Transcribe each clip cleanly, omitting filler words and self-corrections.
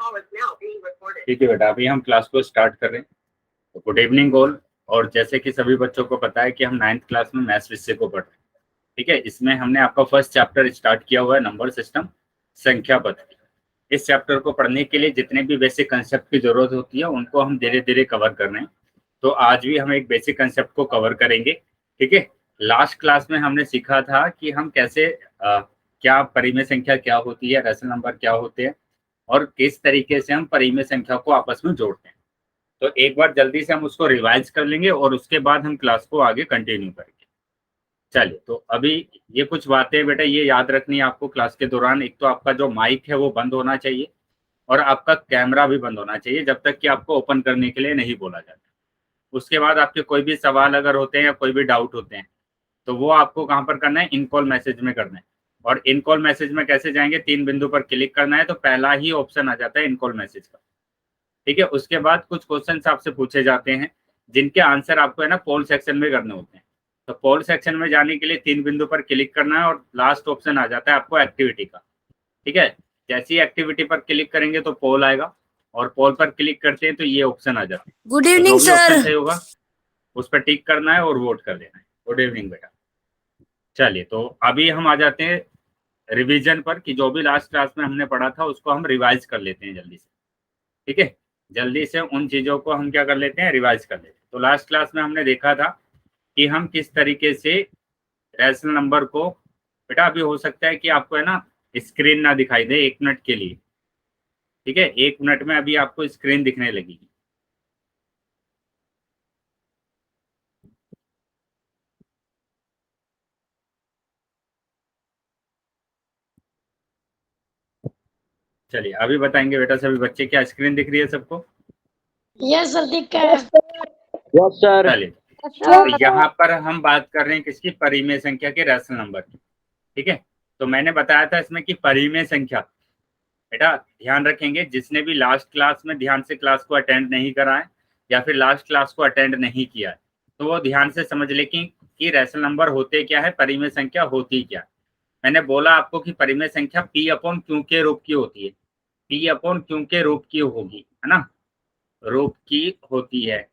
ठीक है बेटा, अभी हम क्लास को स्टार्ट कर रहे हैं। तो गुड इवनिंग ऑल। और जैसे कि सभी बच्चों को पता है कि हम 9th क्लास में मैथ्स विषय को पढ़ रहे हैं। ठीक है, इसमें हमने आपका फर्स्ट चैप्टर स्टार्ट किया हुआ है, नंबर सिस्टम, संख्या पद्धति। इस चैप्टर को पढ़ने के लिए जितने भी बेसिक कंसेप्ट की जरूरत होती है उनको हम धीरे धीरे कवर कर रहे हैं। तो आज भी हम एक बेसिक कंसेप्ट को कवर करेंगे। ठीक है, लास्ट क्लास में हमने सीखा था कि हम कैसे क्या परिमेय संख्या क्या होती है, रेशनल नंबर क्या होते हैं और किस तरीके से हम परिमेय संख्या को आपस में जोड़ते हैं। तो एक बार जल्दी से हम उसको रिवाइज कर लेंगे और उसके बाद हम क्लास को आगे कंटिन्यू करेंगे। चलिए, तो अभी ये कुछ बातें बेटा ये याद रखनी है आपको क्लास के दौरान। एक तो आपका जो माइक है वो बंद होना चाहिए और आपका कैमरा भी बंद होना चाहिए जब तक कि आपको ओपन करने के लिए नहीं बोला जाता। उसके बाद आपके कोई भी सवाल अगर होते हैं या कोई भी डाउट होते हैं तो वो आपको कहाँ पर करना है, इन कॉल मैसेज में करना है। और इन कॉल मैसेज में कैसे जाएंगे, 3 बिंदु पर क्लिक करना है तो पहला ही ऑप्शन आ जाता है इन कॉल मैसेज का। ठीक है, उसके बाद कुछ क्वेश्चन आपसे पूछे जाते हैं जिनके आंसर आपको है ना पोल सेक्शन में करने होते हैं। तो पोल सेक्शन में जाने के लिए 3 बिंदु पर क्लिक करना है और लास्ट ऑप्शन आ जाता है आपको एक्टिविटी का। ठीक है, जैसे ही एक्टिविटी पर क्लिक करेंगे तो पोल आएगा और पोल पर क्लिक करते हैं तो ये ऑप्शन आ जाता है। Good evening sir. सही होगा उस पर टिक करना है और वोट कर देना है। गुड इवनिंग बेटा। चलिए, तो अभी हम आ जाते हैं रिवीजन पर कि जो भी लास्ट क्लास में हमने पढ़ा था उसको हम रिवाइज कर लेते हैं जल्दी से। ठीक है, जल्दी से उन चीजों को हम क्या कर लेते हैं, रिवाइज कर लेते हैं। तो लास्ट क्लास में हमने देखा था कि हम किस तरीके से रैशनल नंबर को, बेटा अभी हो सकता है कि आपको है ना स्क्रीन ना दिखाई दे 1 मिनट के लिए। ठीक है, 1 मिनट में अभी आपको स्क्रीन दिखने लगेगी। चलिए, अभी बताएंगे बेटा सभी बच्चे, क्या स्क्रीन दिख रही है सबको? यस सर, दिख है। Yes sir. चलिए, तो यहाँ पर हम बात कर रहे हैं किसकी, परिमेय संख्या के रैशनल नंबर की। ठीक है, तो मैंने बताया था इसमें कि परिमेय संख्या, बेटा ध्यान रखेंगे जिसने भी लास्ट क्लास में ध्यान से क्लास को अटेंड नहीं करा है या फिर लास्ट क्लास को अटेंड नहीं किया है तो वो ध्यान से समझ ले कि रैशनल नंबर होते क्या है, परिमेय संख्या होती क्या है। मैंने बोला आपको कि परिमेय संख्या पी अपॉन क्यू के रूप की होती है। पी अपॉन क्यू के रूप की होगी, है ना, रूप की होती है।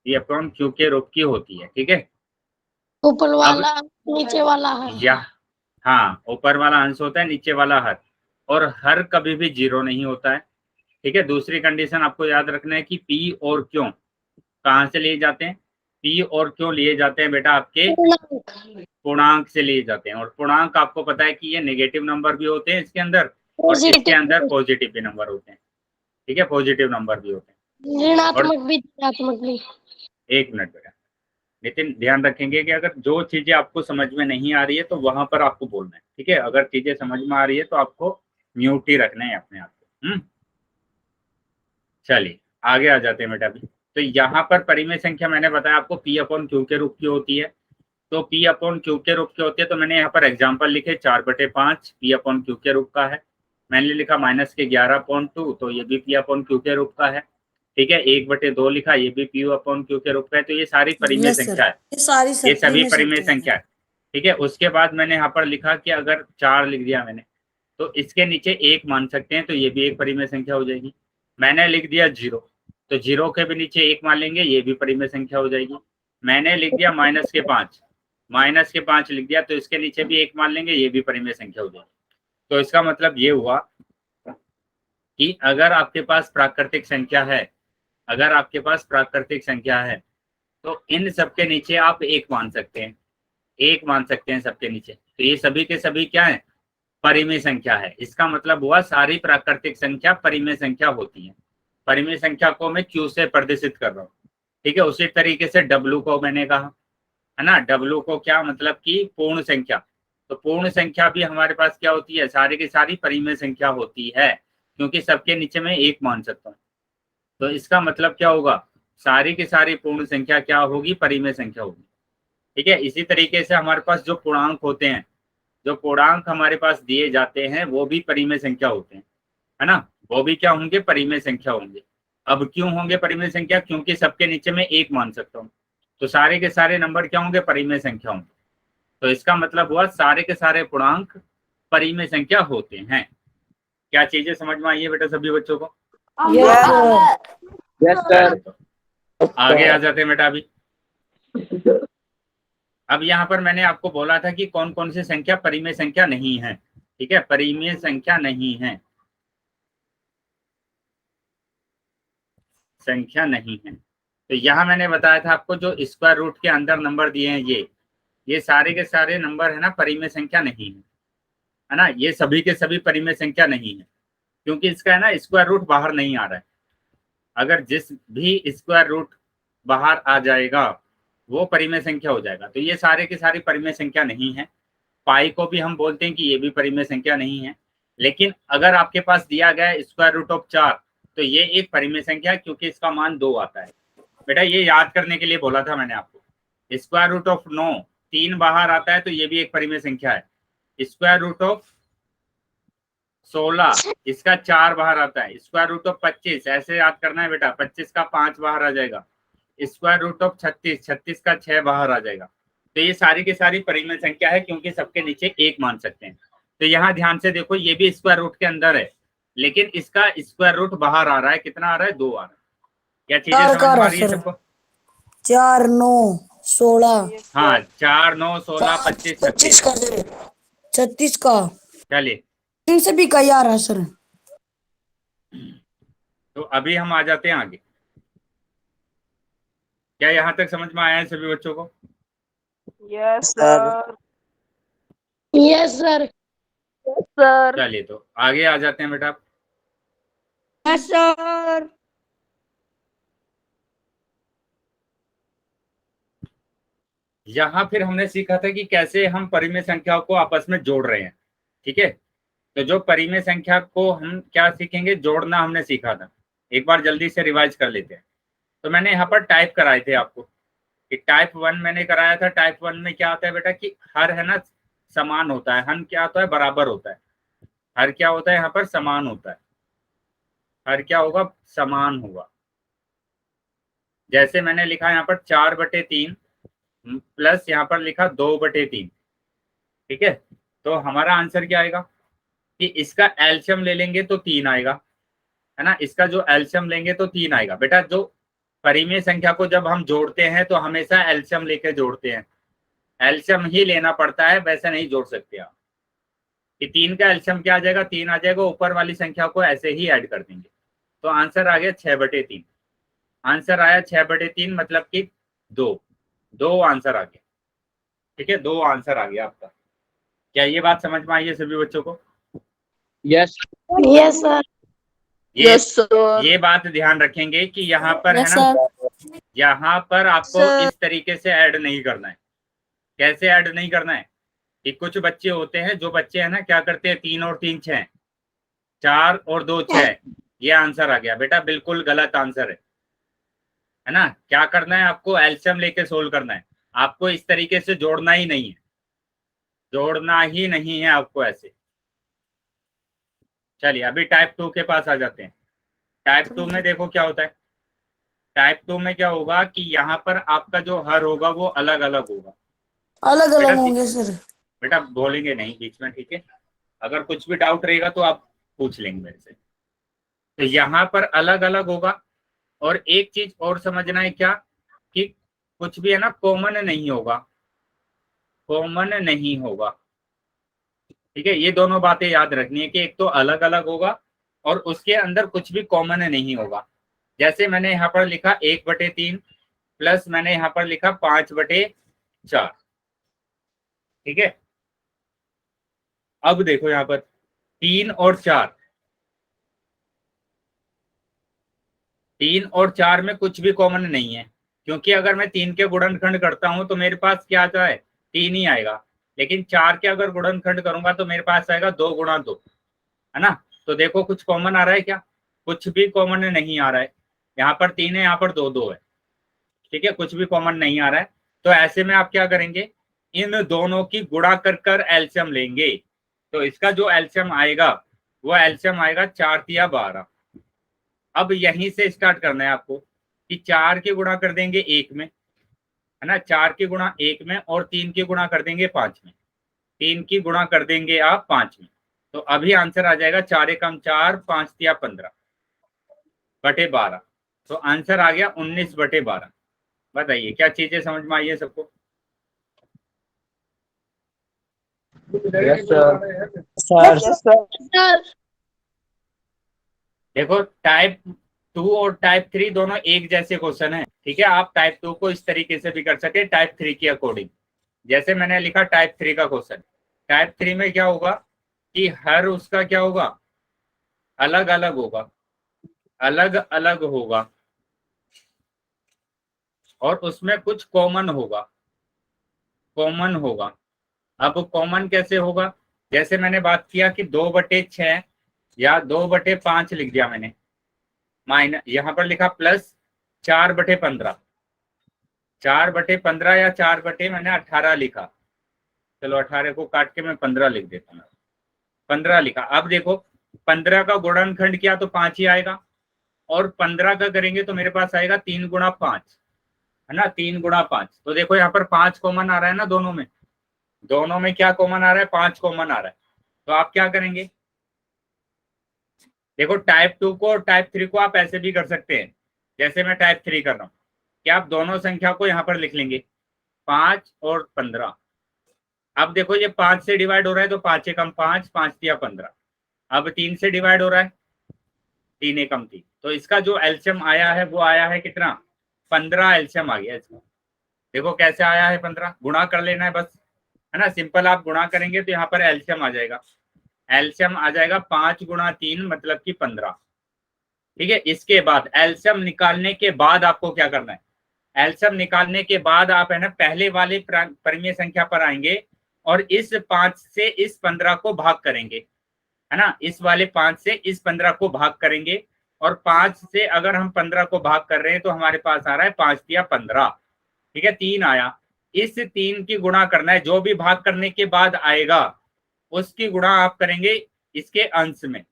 पी अपॉन क्यू के रूप की होती है। ठीक है, ऊपर वाला नीचे वाला है। या हाँ, ऊपर वाला अंश होता है, नीचे वाला हर, और हर कभी भी 0 नहीं होता है। ठीक है, दूसरी कंडीशन आपको याद रखना है कि पी और क्यों कहाँ से लिए जाते हैं, पी और क्यों लिए जाते हैं बेटा, आपके पूर्णांक से लिए जाते हैं। और पूर्णांक आपको पता है कि ये नेगेटिव नंबर भी होते हैं इसके अंदर और इसके अंदर पॉजिटिव भी नंबर होते हैं। ठीक है, पॉजिटिव नंबर भी होते हैं। ऋणात्मक भी धनात्मक भी। 1 मिनट बेटा, लेकिन ध्यान रखेंगे कि अगर जो चीजें आपको समझ में नहीं आ रही है तो वहां पर आपको बोलना है। ठीक है, अगर चीजें समझ में आ रही है तो आपको म्यूट ही रखना है अपने आप को। चलिए, आगे आ जाते हैं बेटा। अभी तो यहाँ पर परिमेय संख्या मैंने बताया आपको पी अपॉन क्यू के रूप की होती है। तो पी अपॉन क्यू के रूप की होती है तो मैंने यहाँ पर एग्जाम्पल लिखे 4/5 पी अपॉन क्यू के रूप का है। मैंने लिखा -11/2 तो ये भी पी अपॉन क्यू के रूप का है। ठीक है, 1/2 लिखा, ये भी पी अपॉन क्यू के रूप का है। तो ये सारी परिमेय संख्या है, ये सभी परिमेय संख्या है। ठीक है, उसके बाद मैंने यहाँ पर लिखा कि अगर 4 लिख दिया मैंने तो इसके नीचे 1 मान सकते हैं तो ये भी एक परिमेय संख्या हो जाएगी। मैंने लिख दिया 0 तो 0 के भी नीचे 1 मान लेंगे, ये भी परिमेय संख्या हो जाएगी। मैंने लिख दिया -5 लिख दिया तो इसके नीचे भी 1 मान लेंगे, ये भी परिमेय संख्या हो जाएगी। तो इसका मतलब ये हुआ कि अगर आपके पास प्राकृतिक संख्या है, अगर आपके पास प्राकृतिक संख्या है तो इन सबके नीचे आप 1 मान सकते हैं, 1 मान सकते हैं सबके नीचे। तो ये सभी के सभी क्या है, परिमेय संख्या है। इसका मतलब हुआ सारी प्राकृतिक संख्या परिमेय संख्या होती है। परिमेय संख्या को मैं क्यू से प्रदर्शित कर रहा हूँ। ठीक है, उसी तरीके से डब्लू को मैंने कहा है ना, डब्लू को क्या मतलब कि पूर्ण संख्या। तो पूर्ण संख्या भी हमारे पास क्या होती है, सारी की सारी परिमेय संख्या होती है क्योंकि सबके नीचे मैं 1 मान सकता हूँ। तो इसका मतलब क्या होगा, सारी की सारी पूर्ण संख्या क्या होगी, परिमेय संख्या होगी। ठीक है, इसी तरीके से हमारे पास जो पूर्णांक होते हैं, जो पूर्णांक हमारे पास दिए जाते हैं वो भी परिमेय संख्या होते हैं, है ना, वो भी क्या होंगे, परिमेय संख्या होंगे। अब क्यों होंगे परिमेय संख्या, क्योंकि सबके नीचे मैं 1 मान सकता हूँ तो सारे के सारे नंबर क्या होंगे, परिमेय संख्या होंगे। तो इसका मतलब हुआ सारे के सारे पूर्णांक परिमेय संख्या होते हैं। क्या चीजें समझ में आई है बेटा सभी बच्चों को? Yes sir. Yes sir. तो आगे आ जाते हैं बेटा। अभी अब यहाँ पर मैंने आपको बोला था कि कौन कौन सी संख्या परिमेय संख्या नहीं है। ठीक है, परिमेय संख्या नहीं है, संख्या नहीं है। तो यहाँ मैंने बताया था आपको, जो स्क्वायर रूट के अंदर नंबर दिए हैं ये सारे के सारे नंबर है ना, परिमेय संख्या नहीं है ना। ये सभी के सभी परिमेय संख्या नहीं है, क्योंकि इसका है ना स्क्वायर रूट बाहर नहीं आ रहा है। अगर जिस भी स्क्वायर रूट बाहर आ जाएगा वो परिमेय संख्या हो जाएगा। तो ये सारे के सारे परिमेय संख्या नहीं है। पाई को भी हम बोलते हैं कि ये भी परिमेय संख्या नहीं है। लेकिन अगर आपके पास दिया गया है स्क्वायर रूट ऑफ 4, तो ये एक परिमेय संख्या है, क्योंकि इसका मान 2 आता है। बेटा ये याद करने के लिए बोला था मैंने आपको। स्क्वायर रूट ऑफ 9 3 बाहर आता है, तो ये भी एक परिमेय संख्या है। स्क्वायर रूट ऑफ 16 इसका 4 बाहर आता है। स्क्वायर रूट ऑफ 25 ऐसे याद करना है बेटा, 25 का 5 बाहर आ जाएगा। स्क्वायर रूट ऑफ 36 36 का 6 बाहर आ जाएगा। तो ये सारी की सारी परिमेय संख्या है, क्योंकि सबके नीचे एक मान सकते हैं। तो यहाँ ध्यान से देखो, ये भी स्क्वायर रूट के अंदर है, लेकिन इसका स्क्वायर रूट बाहर आ रहा है। कितना आ रहा है? 2 आ रहा है। क्या चीजें समझ में आ रही है सबको? 4 9 16। हाँ, 4 9 16 25 25 36। का सर, 36 का। चलिए, इन सभी का यार है सर। तो अभी हम आ जाते हैं आगे। क्या यहाँ तक समझ में आया है सभी बच्चों को? Yes sir. Yes sir. Sir. चलिए, तो आगे आ जाते हैं बेटा। Yes sir. यहाँ फिर हमने सीखा था कि कैसे हम परिमेय संख्याओं को आपस में जोड़ रहे हैं। ठीक है, तो जो परिमेय संख्या को हम क्या सीखेंगे, जोड़ना हमने सीखा था। एक बार जल्दी से रिवाइज कर लेते हैं। तो मैंने यहाँ पर टाइप कराए थे आपको कि टाइप 1 मैंने कराया था। टाइप 1 में क्या आता है बेटा कि हर है ना समान होता है। हन क्या होता है? बराबर होता है। हर क्या होता है यहाँ पर? समान होता है। हर क्या होगा? समान होगा। जैसे मैंने लिखा यहाँ पर 4/3 प्लस यहाँ पर लिखा 2/3। ठीक है, तो हमारा आंसर क्या आएगा कि इसका एलसीएम ले लेंगे तो 3 आएगा, है ना। इसका जो एलसीएम लेंगे तो 3 आएगा। बेटा जो परिमेय संख्या को जब हम जोड़ते हैं तो हमेशा एलसीएम लेके जोड़ते हैं। एलसीएम ही लेना पड़ता है, वैसे नहीं जोड़ सकते आप। कि 3 का एलसीएम क्या आ जाएगा? 3 आ जाएगा। ऊपर वाली संख्या को ऐसे ही ऐड कर देंगे, तो आंसर आ गया 6/3। आंसर आया 6/3, मतलब कि 2 आंसर आ गया। ठीक है, 2 आंसर आ गया आपका। क्या ये बात समझ में आई है सभी बच्चों को? Yes. Yes sir. Yes sir. ये बात ध्यान रखेंगे कि यहाँ पर है यस ना, सर। यहाँ पर आपको सर। इस तरीके से ऐड नहीं करना है। कैसे ऐड नहीं करना है कि कुछ बच्चे होते हैं, जो बच्चे है ना क्या करते हैं, 3 और 3 6, 4 और 2 6, ये आंसर आ गया। बेटा बिल्कुल गलत आंसर है ना। क्या करना है आपको? एलसीएम लेके सोल्व करना है। आपको इस तरीके से जोड़ना ही नहीं है, जोड़ना ही नहीं है आपको ऐसे। चलिए अभी टाइप 2 के पास आ जाते हैं। टाइप 2 में देखो क्या होता है। टाइप 2 में क्या होगा कि यहाँ पर आपका जो हर होगा वो अलग अलग होगा। अलग बेटा अलग होंगे सर। बेटा बोलेंगे नहीं बीच में, ठीक है। अगर कुछ भी डाउट रहेगा तो आप पूछ लेंगे मेरे से। तो यहाँ पर अलग अलग होगा। और एक चीज और समझना है क्या, कि कुछ भी है ना कॉमन नहीं होगा, कॉमन नहीं होगा। ठीक है, ये दोनों बातें याद रखनी है कि एक तो अलग अलग होगा और उसके अंदर कुछ भी कॉमन नहीं होगा। जैसे मैंने यहाँ पर लिखा 1/3 प्लस मैंने यहाँ पर लिखा 5/4। ठीक है, अब देखो यहाँ पर 3 और 4, 3 और 4 में कुछ भी कॉमन नहीं है, क्योंकि अगर मैं 3 के गुणनखंड करता हूं तो मेरे पास क्या आता है? 3 ही आएगा। लेकिन 4 के अगर गुणनखंड करूंगा तो मेरे पास आएगा 2 गुणा 2, है ना। तो देखो कुछ कॉमन आ रहा है क्या? कुछ भी कॉमन नहीं आ रहा है। यहाँ पर 3 है, यहाँ पर 2 2 है। ठीक है, कुछ भी कॉमन नहीं आ रहा है। तो ऐसे में आप क्या करेंगे? इन दोनों की गुणा कर कर एलसीएम लेंगे। तो इसका जो एलसीएम आएगा वो एलसीएम आएगा 4 या 12। अब यहीं से स्टार्ट करना है आपको कि 4 के गुणा कर देंगे 1 में, है ना। 4 के गुणा 1 में और 3 के गुणा कर देंगे 5 में। 3 की गुणा कर देंगे आप 5 में। तो अभी आंसर आ जाएगा 4 एकम 4, 5 तिया 15 बटे 12। तो आंसर आ गया 19 बटे 12। बताइए क्या चीजें समझ में आई है सबको? Yes, sir. Sir Yes, sir. Sir देखो टाइप 2 और टाइप 3 दोनों एक जैसे क्वेश्चन है, ठीक है। आप टाइप 2 को इस तरीके से भी कर सकते टाइप 3 के अकॉर्डिंग। जैसे मैंने लिखा टाइप 3 का क्वेश्चन, टाइप 3 में क्या होगा कि हर उसका क्या होगा, अलग अलग होगा, अलग अलग होगा, और उसमें कुछ कॉमन होगा, कॉमन होगा। अब कॉमन कैसे होगा, जैसे मैंने बात किया कि 2/6 या 2/5 लिख दिया मैंने, माइनस यहाँ पर लिखा प्लस 4/15, 4/15 या 4 मैंने 18 लिखा। चलो 18 को काट के मैं 15 लिख देता हूँ, 15 लिखा। अब देखो 15 का गुणनखंड किया तो 5 ही आएगा, और 15 का करेंगे तो मेरे पास आएगा 3 गुणा 5, है ना, 3 गुणा 5। तो देखो यहाँ पर 5 कॉमन आ रहा है ना, दोनों में, दोनों में क्या कॉमन आ रहा है, 5 कॉमन आ रहा है। तो आप क्या करेंगे, देखो टाइप 2 को और टाइप 3 को आप ऐसे भी कर सकते हैं, जैसे मैं टाइप 3 कर रहा हूँ कि आप दोनों संख्या को यहाँ पर लिख लेंगे 5 और 15। अब देखो ये 5 से डिवाइड हो रहा है तो 5 एकम 5, 5 तिया 15। अब 3 से डिवाइड हो रहा है, 3 एकम 3। तो इसका जो एलसीएम आया है वो आया है कितना, 15 एलसीएम आ गया इसका। देखो कैसे आया है 15, गुणा कर लेना है बस, है ना, सिंपल। आप गुणा करेंगे तो यहाँ पर एलसीएम आ जाएगा, एलसीएम आ जाएगा 5 गुणा 3 मतलब कि 15। ठीक है, इसके बाद एलसीएम निकालने के बाद आपको क्या करना है, एलसीएम निकालने के बाद आप है ना पहले वाले परिमेय संख्या पर आएंगे और इस 5 से इस 15 को भाग करेंगे, है ना, इस वाले 5 से इस 15 को भाग करेंगे। और 5 से अगर हम 15 को भाग कर रहे हैं तो हमारे पास आ रहा है 5 तिया 15, ठीक है, 3 आया। इस 3 की गुणा करना है, जो भी भाग करने के बाद आएगा उसकी गुणा आप करेंगे इसके अंश में,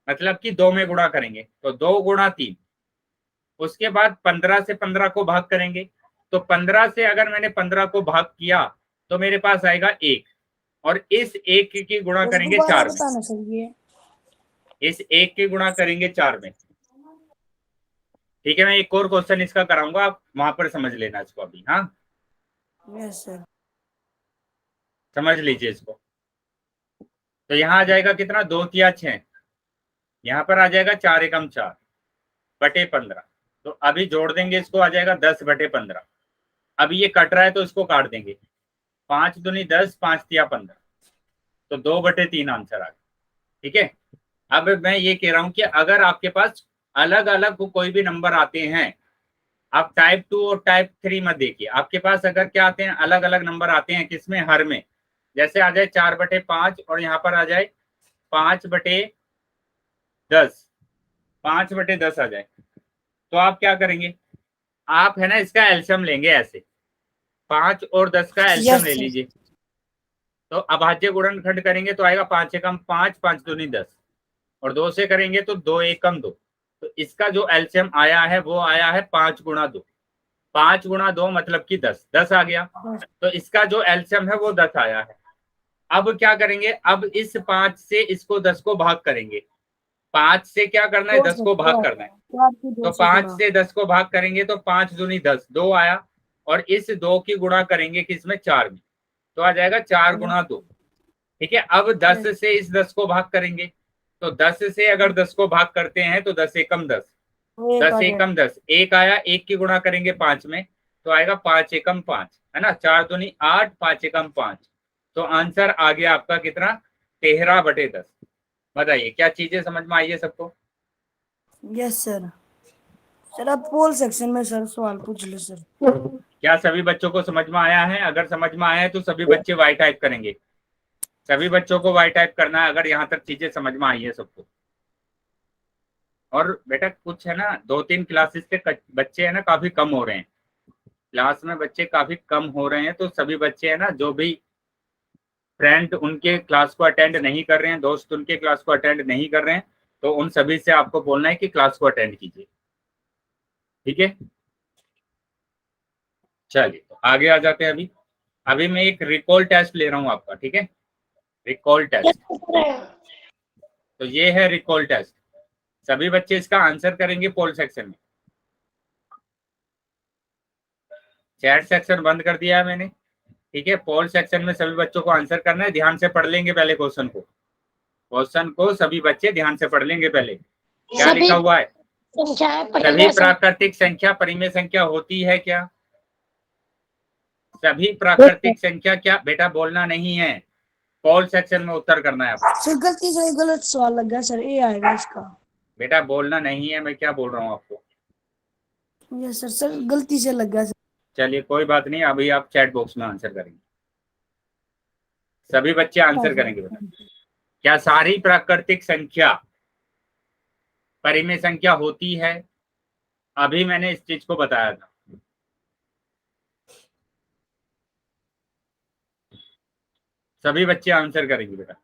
मतलब कि 2 में गुणा करेंगे तो 2 गुणा 3। उसके बाद 15 से 15 को भाग करेंगे, तो 15 से अगर मैंने 15 को भाग किया तो मेरे पास आएगा 1, और इस 1 की गुणा करेंगे 4 में, बताना सर ये इस 1 की गुणा करेंगे 4 में। ठीक है, मैं एक और क्वेश्चन इसका कराऊंगा, आप वहां पर समझ लेना इसको अभी। हाँ यस सर समझ लीजिए इसको। तो यहाँ आ जाएगा कितना, 2 तिया 6, यहाँ पर आ जाएगा 4 एकम 4 बटे 15। तो अभी जोड़ देंगे इसको, आ जाएगा 10 बटे 15। अभी ये कट रहा है तो इसको काट देंगे, 5 दूनी 10, 5 तिया 15, तो 2/3 आंसर आ गया। ठीक है, अब मैं ये कह रहा हूं कि अगर आपके पास अलग अलग कोई भी नंबर आते हैं, आप टाइप 2 और टाइप 3 मत देखिए, आपके पास अगर क्या आते हैं, अलग अलग नंबर आते हैं, किसमें, हर में, जैसे आ जाए 4/5 और यहाँ पर आ जाए 5/10, 5/10 आ जाए, तो आप क्या करेंगे, आप है ना इसका एलसीएम लेंगे, ऐसे 5 और 10 का एलसीएम ले लीजिए। तो अभाज्य गुणनखंड करेंगे तो आएगा 5 एकम 5, 5 दूनी 10, और 2 से करेंगे तो 2 एकम 2। तो इसका जो एलसीएम आया है वो आया है 5 गुणा 2, 5 गुणा 2 मतलब कि 10, 10 आ गया। तो इसका जो एलसीएम है वो 10 आया है। अब क्या करेंगे, अब इस 5 से इसको 10 को भाग करेंगे, 5 से क्या करना है, 10 को भाग करना है। तो 5 से 10 को भाग करेंगे तो 5 दूनी 10, 2 आया, और इस 2 की गुणा करेंगे किसमें, 4 में, तो आ जाएगा 4 गुणा 2। ठीक है, अब 10 से इस 10 को भाग करेंगे, तो 10 से अगर 10 को भाग करते हैं तो 10 एकम 10, 10 एकम 10, 1 आया, 1 की गुणा करेंगे 5 में तो आएगा 5 एकम 5, है ना, 4 दूनी 8, 5 एकम 5। तो आंसर आ गया आपका कितना, 13/10। बताइए क्या चीजें समझ में आई है सबको? यस सर सर आप पोल सेक्शन में सर सवाल पूछ लो सर क्या सभी बच्चों को समझ में आया है? अगर समझ में आया है तो सभी बच्चे वाई टाइप करेंगे, सभी बच्चों को वाई टाइप करना है अगर यहाँ तक चीजें समझ में आई है सबको। और बेटा कुछ है ना, 2-3 क्लासेस के बच्चे है ना काफी कम हो रहे हैं, क्लास में बच्चे काफी कम हो रहे हैं, तो सभी बच्चे है ना, जो भी फ्रेंड उनके क्लास को अटेंड नहीं कर रहे हैं, दोस्त उनके क्लास को अटेंड नहीं कर रहे हैं, तो उन सभी से आपको बोलना है कि क्लास को अटेंड कीजिए। ठीक है, चलिए तो आगे आ जाते हैं। अभी मैं एक रिकॉल टेस्ट ले रहा हूँ आपका, ठीक है, रिकॉल टेस्ट। तो ये है रिकॉल टेस्ट। सभी बच्चे इसका आंसर करेंगे पोल सेक्शन में। चैट सेक्शन बंद कर दिया है मैंने, ठीक है। पोल सेक्शन में सभी बच्चों को आंसर करना है। ध्यान से पढ़ लेंगे पहले क्वेश्चन को सभी बच्चे ध्यान से पढ़ लेंगे पहले। क्या सभी लिखा हुआ है? संख्याएं सभी परिमेय प्राकृतिक संख्या परिमेय संख्या होती है क्या? सभी प्राकृतिक संख्या क्या? बेटा बोलना नहीं है, पोल सेक्शन में उत्तर करना है आपको। सर गलती से गलत सवाल लग गया सर, ए आएगा इसका। बेटा बोलना नहीं है, मैं क्या बोल रहा हूँ आपको। यस सर, सर गलती से लग गया सर। चलिए कोई बात नहीं, अभी आप चैट बॉक्स में आंसर करेंगे, सभी बच्चे आंसर करेंगे। बेटा क्या सारी प्राकृतिक संख्या परिमेय संख्या होती है? अभी मैंने इस चीज को बताया था। सभी बच्चे आंसर करेंगे बेटा।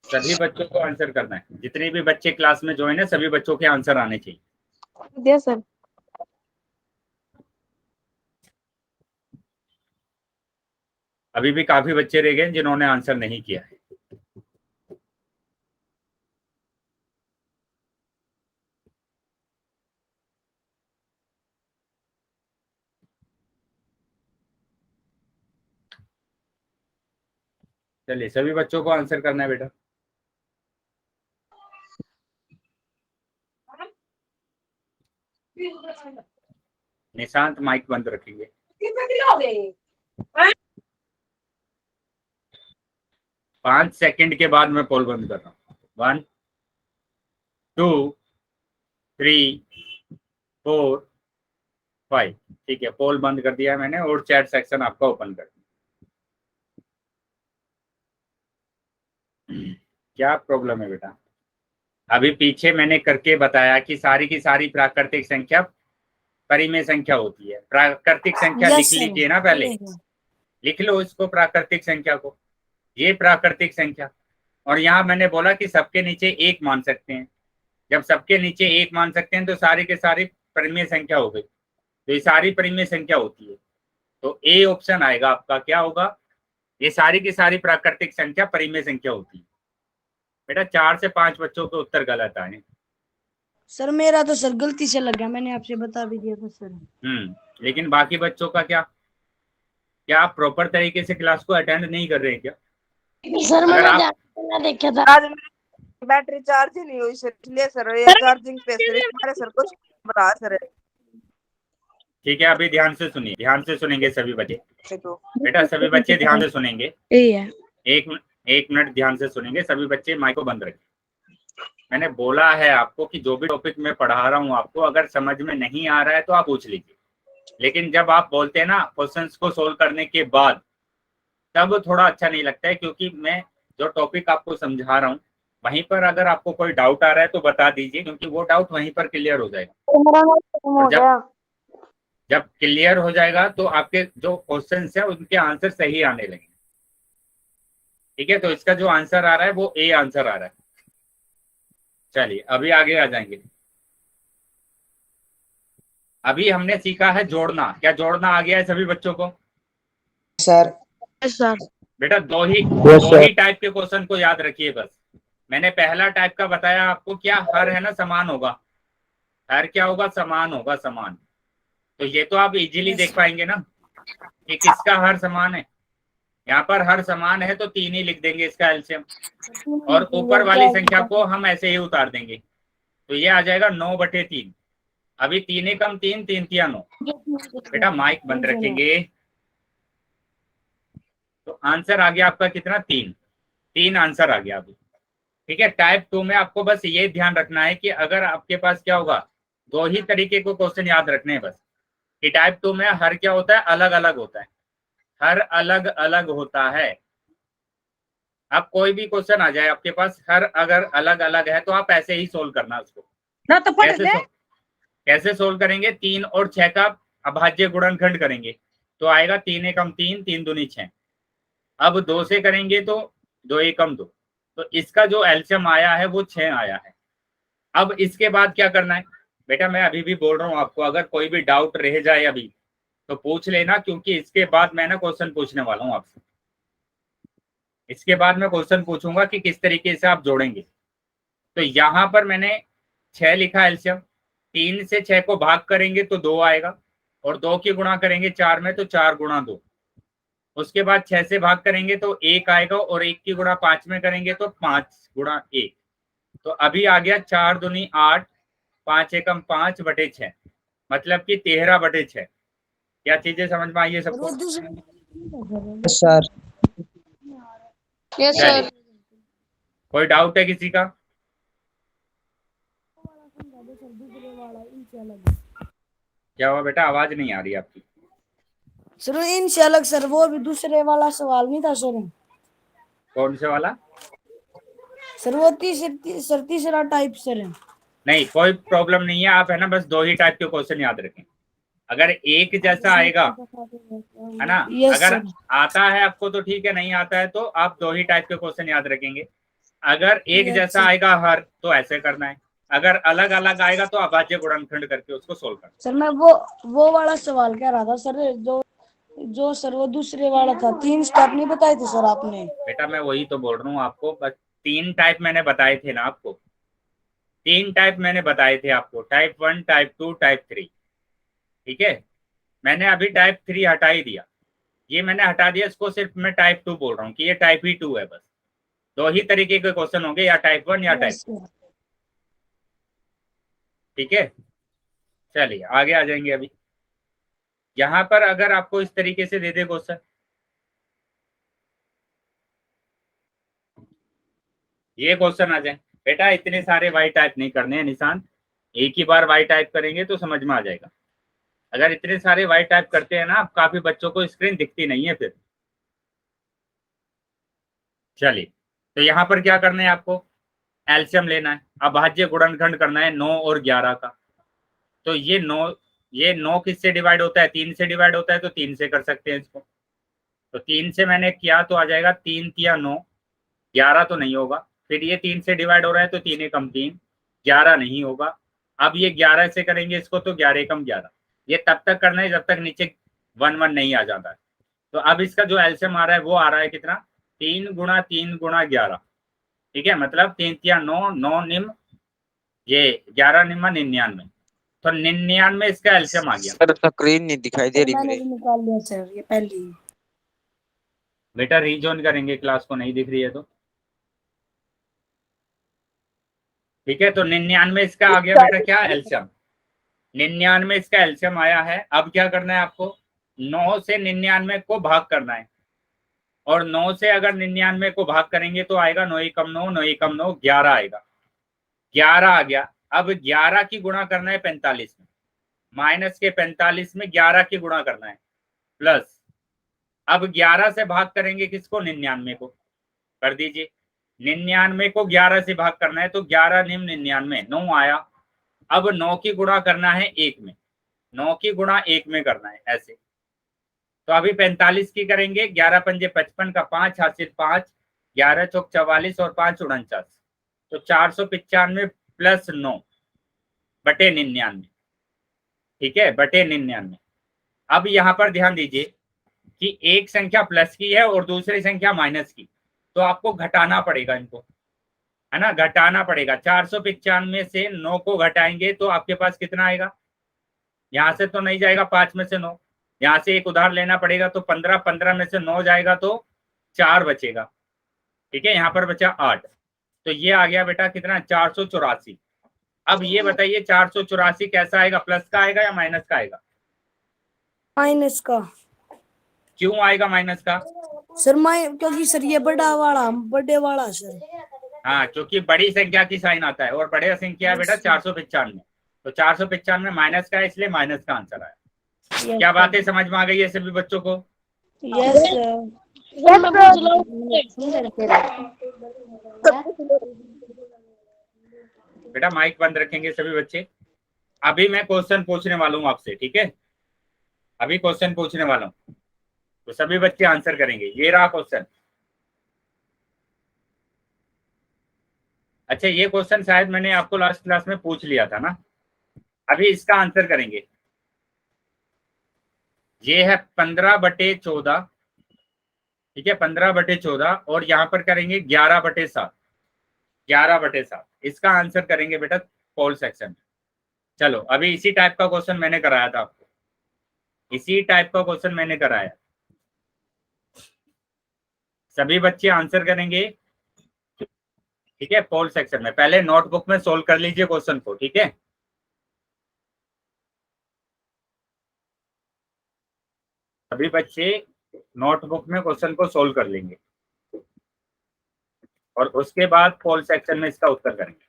सभी बच्चों को आंसर करना है। जितने भी बच्चे क्लास में ज्वाइन है सभी बच्चों के आंसर आने चाहिए। Yes sir. अभी भी काफी बच्चे रह गए जिन्होंने आंसर नहीं किया है। चलिए सभी बच्चों को आंसर करना है बेटा। निशांत माइक बंद रखेंगे। 5 सेकंड के बाद मैं पोल बंद कर रहा हूँ। 1 2 3 4 5। ठीक है, पोल बंद कर दिया है मैंने और चैट सेक्शन आपका ओपन कर दिया। क्या प्रॉब्लम है बेटा? अभी पीछे मैंने करके बताया कि सारी की सारी प्राकृतिक संख्या परिमेय संख्या होती है। प्राकृतिक संख्या Yes, लिख sir. लीजिए ना, पहले लिख लो इसको, प्राकृतिक संख्या को। ये प्राकृतिक संख्या, और यहाँ मैंने बोला कि सबके नीचे एक मान सकते हैं। जब सबके नीचे एक मान सकते हैं तो सारी के सारी परिमेय संख्या हो गई। तो ये सारी परिमेय संख्या होती है। तो ए ऑप्शन आएगा आपका। क्या होगा? ये सारी की सारी प्राकृतिक संख्या परिमेय संख्या होती है। बेटा 4 से 5 बच्चों के उत्तर गलत आए। सर मेरा तो सर गलती से लग गया, मैंने आपसे बता भी दिया था सर। लेकिन बाकी बच्चों का क्या? क्या आप प्रॉपर तरीके से क्लास को अटेंड नहीं कर रहे हैं क्या? सर अगर मैंने आप ध्यान से ना देखा था। आज मेरी बैटरी चार्ज ही नहीं हुई सर, इसलिए सर ये चार्जिंग पे सर हमारे सर कुछ बता सर। ठीक है, अभी ध्यान से सुनिए, ध्यान से सुनेंगे सभी बच्चे। तो बेटा सभी बच्चे ध्यान से सुनेंगे। है। एक मिनट ध्यान से सुनेंगे सभी बच्चे। माइक को बंद रखें। मैंने बोला है आपको कि जो भी टॉपिक मैं पढ़ा रहा हूँ आपको, अगर समझ में नहीं आ रहा है तो आप पूछ लीजिए। लेकिन जब आप बोलते हैं ना क्वेश्चंस को सोल्व करने के बाद, तब थोड़ा अच्छा नहीं लगता है, क्योंकि मैं जो टॉपिक आपको समझा रहा हूँ वहीं पर अगर आपको कोई डाउट आ रहा है तो बता दीजिए, क्योंकि वो डाउट वहीं पर क्लियर हो जाएगा। और जब क्लियर हो जाएगा तो आपके जो क्वेश्चंस हैं उनके आंसर सही आने लगेंगे। ठीक है, तो इसका जो आंसर आ रहा है वो ए आंसर आ रहा है। चलिए अभी आगे आ जाएंगे। अभी हमने सीखा है जोड़ना। क्या जोड़ना आ गया है सभी बच्चों को? सर। सर बेटा दो ही टाइप के क्वेश्चन को याद रखिए बस। मैंने पहला टाइप का बताया आपको, क्या हर है ना समान होगा। हर क्या होगा? समान होगा, समान। तो ये तो आप इजीली देख पाएंगे ना कि किसका हर समान है। यहाँ पर हर समान है तो 3 ही लिख देंगे इसका एलसीएम, और ऊपर वाली संख्या को हम ऐसे ही उतार देंगे। तो ये आ जाएगा 9/3। अभी 3 कम 3, 3 तिया 9। बेटा माइक बंद रखेंगे। तो आंसर आ गया आपका कितना? 3 आंसर आ गया अभी। ठीक है, टाइप 2 में आपको बस ये ध्यान रखना है कि अगर आपके पास क्या होगा, 2 ही तरीके को क्वेश्चन याद रखने हैं बस। कि टाइप 2 में हर क्या होता है? अलग अलग होता है। हर अलग अलग होता है। अब कोई भी क्वेश्चन आ जाए आपके पास, हर अगर अलग अलग है तो आप ऐसे ही सोल्व करना उसको। कैसे सोल्व करेंगे? 3 और 6 का अभाज्य गुणनखंड करेंगे तो आएगा 3 कम 3, 3 दूनी 6। अब 2 से करेंगे तो 2 कम 2। तो इसका जो एलसीएम आया है वो 6 आया है। अब इसके बाद क्या करना है? बेटा मैं अभी भी बोल रहा हूँ आपको, अगर कोई भी डाउट रह जाए अभी तो पूछ लेना, क्योंकि इसके बाद मैं ना क्वेश्चन पूछने वाला हूँ आपसे। इसके बाद मैं क्वेश्चन पूछूंगा कि किस तरीके से आप जोड़ेंगे। तो यहाँ पर मैंने 6 लिखा एलसीएम, 3 से 6 को भाग करेंगे तो 2 आएगा, और 2 की गुणा करेंगे 4 में तो 4 गुणा 2। उसके बाद 6 से भाग करेंगे तो 1 आएगा, और 1 की गुणा 5 में करेंगे तो 5 गुणा 1। तो अभी आ गया 4 दूनी 8, 5 एकम 5 बटे 6, मतलब कि 13 बटे 6। क्या चीजें समझ में आई है सर सबको? वो दूसरे यस सर। यस चलिए, सर। कोई डाउट है किसी का? दूसरे वाला इनसे अलग है। क्या हुआ बेटा, आवाज नहीं आ रही आपकी? सर वो इनसे अलग सर, वो भी दूसरे वाला सवाल नहीं था सर। कौन से वाला? सर वो तीसरा टाइप सर है। नहीं, कोई प्रॉब्लम नहीं है, आप है ना बस 2 ही टाइप के क्वेश्चन याद रखें। अगर एक जैसा आएगा, है ना, यस अगर सर। आता है आपको तो ठीक है, नहीं आता है तो आप 2 ही टाइप के क्वेश्चन याद रखेंगे। अगर एक यस जैसा सर। आएगा हर, तो ऐसे करना है। अगर अलग अलग आएगा तो अभाज्य गुणनखंड करके उसको सोल्व करना सर मैं वो वाला सवाल कह रहा था सर, जो सर वो दूसरे वाला था, 3 स्टेप नहीं बताए थे सर आपने। है। बेटा मैं वही तो बोल रहा हूँ आपको, बस 3 टाइप मैंने बताए थे ना आपको, 3 टाइप मैंने बताए थे आपको, टाइप 1, टाइप 2, टाइप 3। ठीक है, मैंने अभी टाइप 3 हटा ही दिया, ये मैंने हटा दिया, इसको सिर्फ मैं टाइप 2 बोल रहा हूँ कि ये टाइप ही 2 है। बस 2 ही तरीके के क्वेश्चन होंगे, या टाइप 1 या टाइप 2। यस ठीक है, चलिए आगे आ जाएंगे। अभी यहाँ पर अगर आपको इस तरीके से दे दे क्वेश्चन, ये क्वेश्चन आ जाए, बेटा इतने सारे वाई टाइप नहीं करने हैं निशान, एक ही बार वाई टाइप करेंगे तो समझ में आ जाएगा। अगर इतने सारे वाई टाइप करते हैं ना, अब काफी बच्चों को स्क्रीन दिखती नहीं है फिर। चलिए, तो यहाँ पर क्या करना है आपको, एल्शियम लेना है, अभाज्य गुणनखंड करना है 9 और 11 का। तो ये 9 किससे डिवाइड होता है, 3 से डिवाइड होता है, तो 3 से कर सकते हैं इसको। तो 3 से मैंने किया तो आ जाएगा 3 तिया 9, 11 तो नहीं होगा। फिर ये 3 से डिवाइड हो रहा है तो 3 एकम 3, 11 नहीं होगा। अब ये 11 से करेंगे इसको तो 11 एकम 11। ये तब तक करना है जब तक नीचे 1 1 नहीं आ जाता है। तो अब इसका जो एल्शियम आ रहा है वो आ रहा है कितना, 3 गुणा 3 गुणा 11। ठीक है, मतलब 3 तिया 9, 9 निम, ये 11 निम्मा 99। तो 99 इसका एल्शियम आ गया। सर स्क्रीन नहीं दिखाई दे सर रही मैंने मेरी। भी निकाल लिया सर, ये पहली। बेटा रीजॉइन करेंगे क्लास को, नहीं दिख रही है तो। ठीक है, तो 99 इसका आ गया बेटा क्या, एल्शियम। 99 इसका एल्शियम आया है। अब क्या करना है आपको, 9 से 99 को भाग करना है, और 9 से अगर 99 को भाग करेंगे तो आएगा 9 एकम 9, 9 एकम 9, 11 आएगा। 11 आ गया। अब 11 की गुणा करना है 45 में, माइनस के 45 में 11 की गुणा करना है, प्लस अब 11 से भाग करेंगे किसको, 99 को। कर दीजिए, 99 को 11 से भाग करना है तो 11 निम 99, 9 आया। अब 9 की गुणा करना है 1 में, 9 की गुणा 1 में करना है ऐसे। तो अभी 45 की करेंगे, 11 पंजे 55 का 5 हासिल 5, 11 चौक 44 और 5 49, तो 495 प्लस 9 बटे 99। ठीक है, बटे 99। अब यहाँ पर ध्यान दीजिए कि एक संख्या प्लस की है और दूसरी संख्या माइनस की, तो आपको घटाना पड़ेगा इनको, है ना, घटाना पड़ेगा। 495 से 9 को घटाएंगे तो आपके पास कितना आएगा, यहाँ से तो नहीं जाएगा 5 में से 9, यहाँ से एक उधार लेना पड़ेगा, तो 15, 15 में से 9 जाएगा तो 4 बचेगा। ठीक है, यहाँ पर बचा 8, तो ये आ गया बेटा कितना, 484। अब ये बताइए 484 कैसा आएगा, प्लस का आएगा या माइनस का आएगा? माइनस का। क्यों आएगा माइनस का? सर क्योंकि सर ये बड़े वाला सर। हाँ, क्योंकि बड़ी संख्या की साइन आता है, और बड़े संख्या है बेटा 495, तो 495 माइनस का है, इसलिए माइनस का आंसर आया। क्या बातें समझ में आ गई है सभी बच्चों को? यस बेटा माइक बंद रखेंगे सभी बच्चे। अभी मैं क्वेश्चन पूछने वाला हूँ आपसे, ठीक है, अभी क्वेश्चन पूछने वाला हूँ, तो सभी बच्चे आंसर करेंगे। ये रहा क्वेश्चन। अच्छा, ये क्वेश्चन शायद मैंने आपको लास्ट क्लास में पूछ लिया था ना, अभी इसका आंसर करेंगे। ये है 15/14 ठीक है, 15/14 और यहाँ पर करेंगे 11/7, 11/7। इसका आंसर करेंगे बेटा पोल सेक्शन में। चलो अभी इसी टाइप का क्वेश्चन मैंने कराया था आपको, इसी टाइप का क्वेश्चन मैंने कराया। सभी बच्चे आंसर करेंगे, ठीक है, पोल सेक्शन में। पहले नोटबुक में सोल्व कर लीजिए क्वेश्चन को, ठीक है। सभी बच्चे नोटबुक में क्वेश्चन को सोल्व कर लेंगे और उसके बाद पोल सेक्शन में इसका उत्तर करेंगे।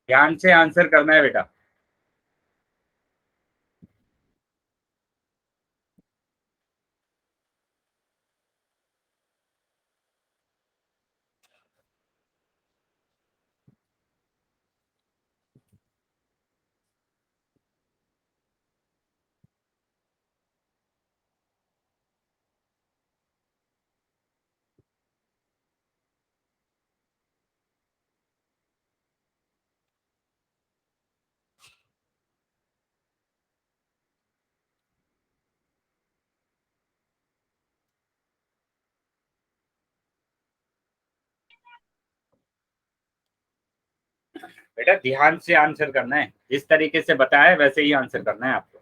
ध्यान से आंसर करना है बेटा। बेटा ध्यान से आंसर करना है, जिस तरीके से बताया वैसे ही आंसर करना है आपको।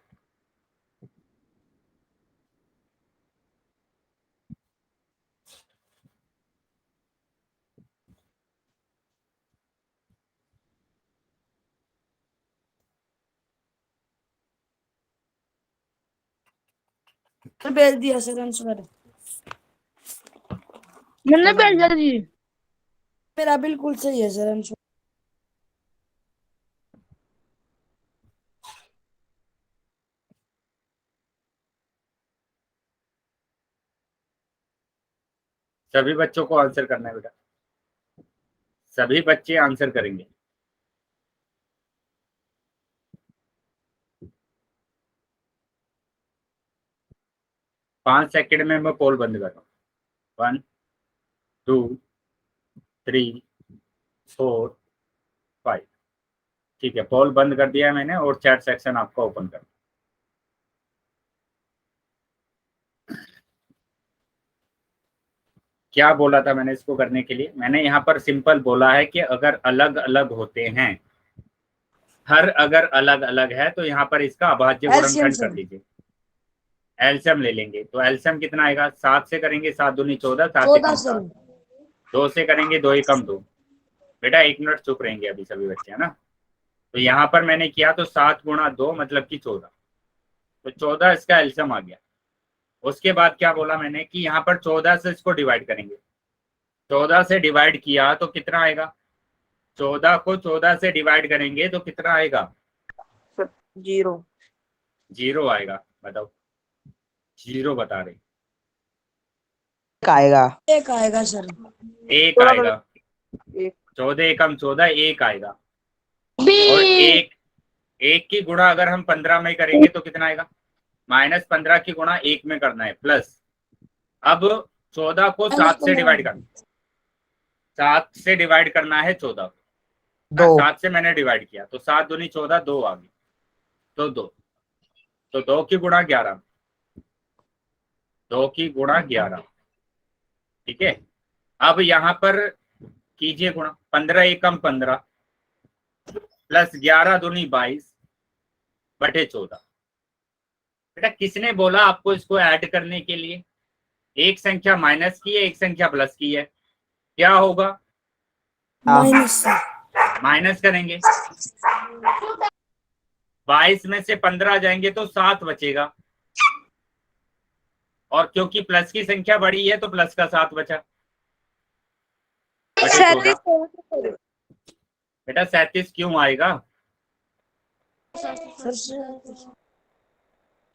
सर भेज दिया सर आंसर। मैंने भेजा जी। मेरा बिल्कुल सही है सर आंसर। सभी बच्चों को आंसर करना है बेटा, सभी बच्चे आंसर करेंगे। पांच सेकंड में मैं पोल बंद कर रहा हूँ। 1 2 3 4 5। ठीक है, पोल बंद कर दिया है मैंने और चैट सेक्शन आपका ओपन कर। क्या बोला था मैंने इसको करने के लिए? मैंने यहाँ पर सिंपल बोला है कि अगर अलग अलग होते हैं, हर अगर अलग अलग है तो यहाँ पर इसका अभाज्य गुणनखंड कर दीजिए। एलसीएम ले लेंगे तो एलसीएम कितना आएगा? 7 से करेंगे 7 दूनी 14, 7 से 14 कम सर। 7, 2 से करेंगे 2 एकम 2। बेटा 1 मिनट चुप रहेंगे अभी सभी बच्चे, है ना। तो यहाँ पर मैंने किया तो 7 गुणा 2 मतलब कि 14, तो 14 इसका एलसीएम आ गया। उसके बाद क्या बोला मैंने कि यहाँ पर 14 से इसको डिवाइड करेंगे। 14 से डिवाइड किया तो कितना आएगा? 14 को 14 से डिवाइड करेंगे तो कितना आएगा? 0 0 आएगा। बताओ, 0 बता रहे। आएगा। एक आएगा सर। 1 आएगा। 14 एकम 14, 1 आएगा। और एक की गुणा अगर हम 15 में करेंगे तो कितना आएगा? -15 की गुणा 1 में करना है प्लस। अब 14 को 7 से डिवाइड करना, 7 से डिवाइड करना है 14 को। 7 से मैंने डिवाइड किया तो 7 दूनी 14, 2 आ गई, तो 2, तो 2 की गुणा 11, 2 की गुणा 11। ठीक है, अब यहाँ पर कीजिए गुणा, 15 एकम 15 प्लस 11 दूनी 22/14। बेटा किसने बोला आपको इसको ऐड करने के लिए? एक संख्या माइनस की है, एक संख्या प्लस की है, क्या होगा? माइनस माइनस करेंगे, 22 में से 15 जाएंगे तो 7 बचेगा, और क्योंकि प्लस की संख्या बड़ी है तो प्लस का 7 बचा। बेटा 37 क्यों आएगा?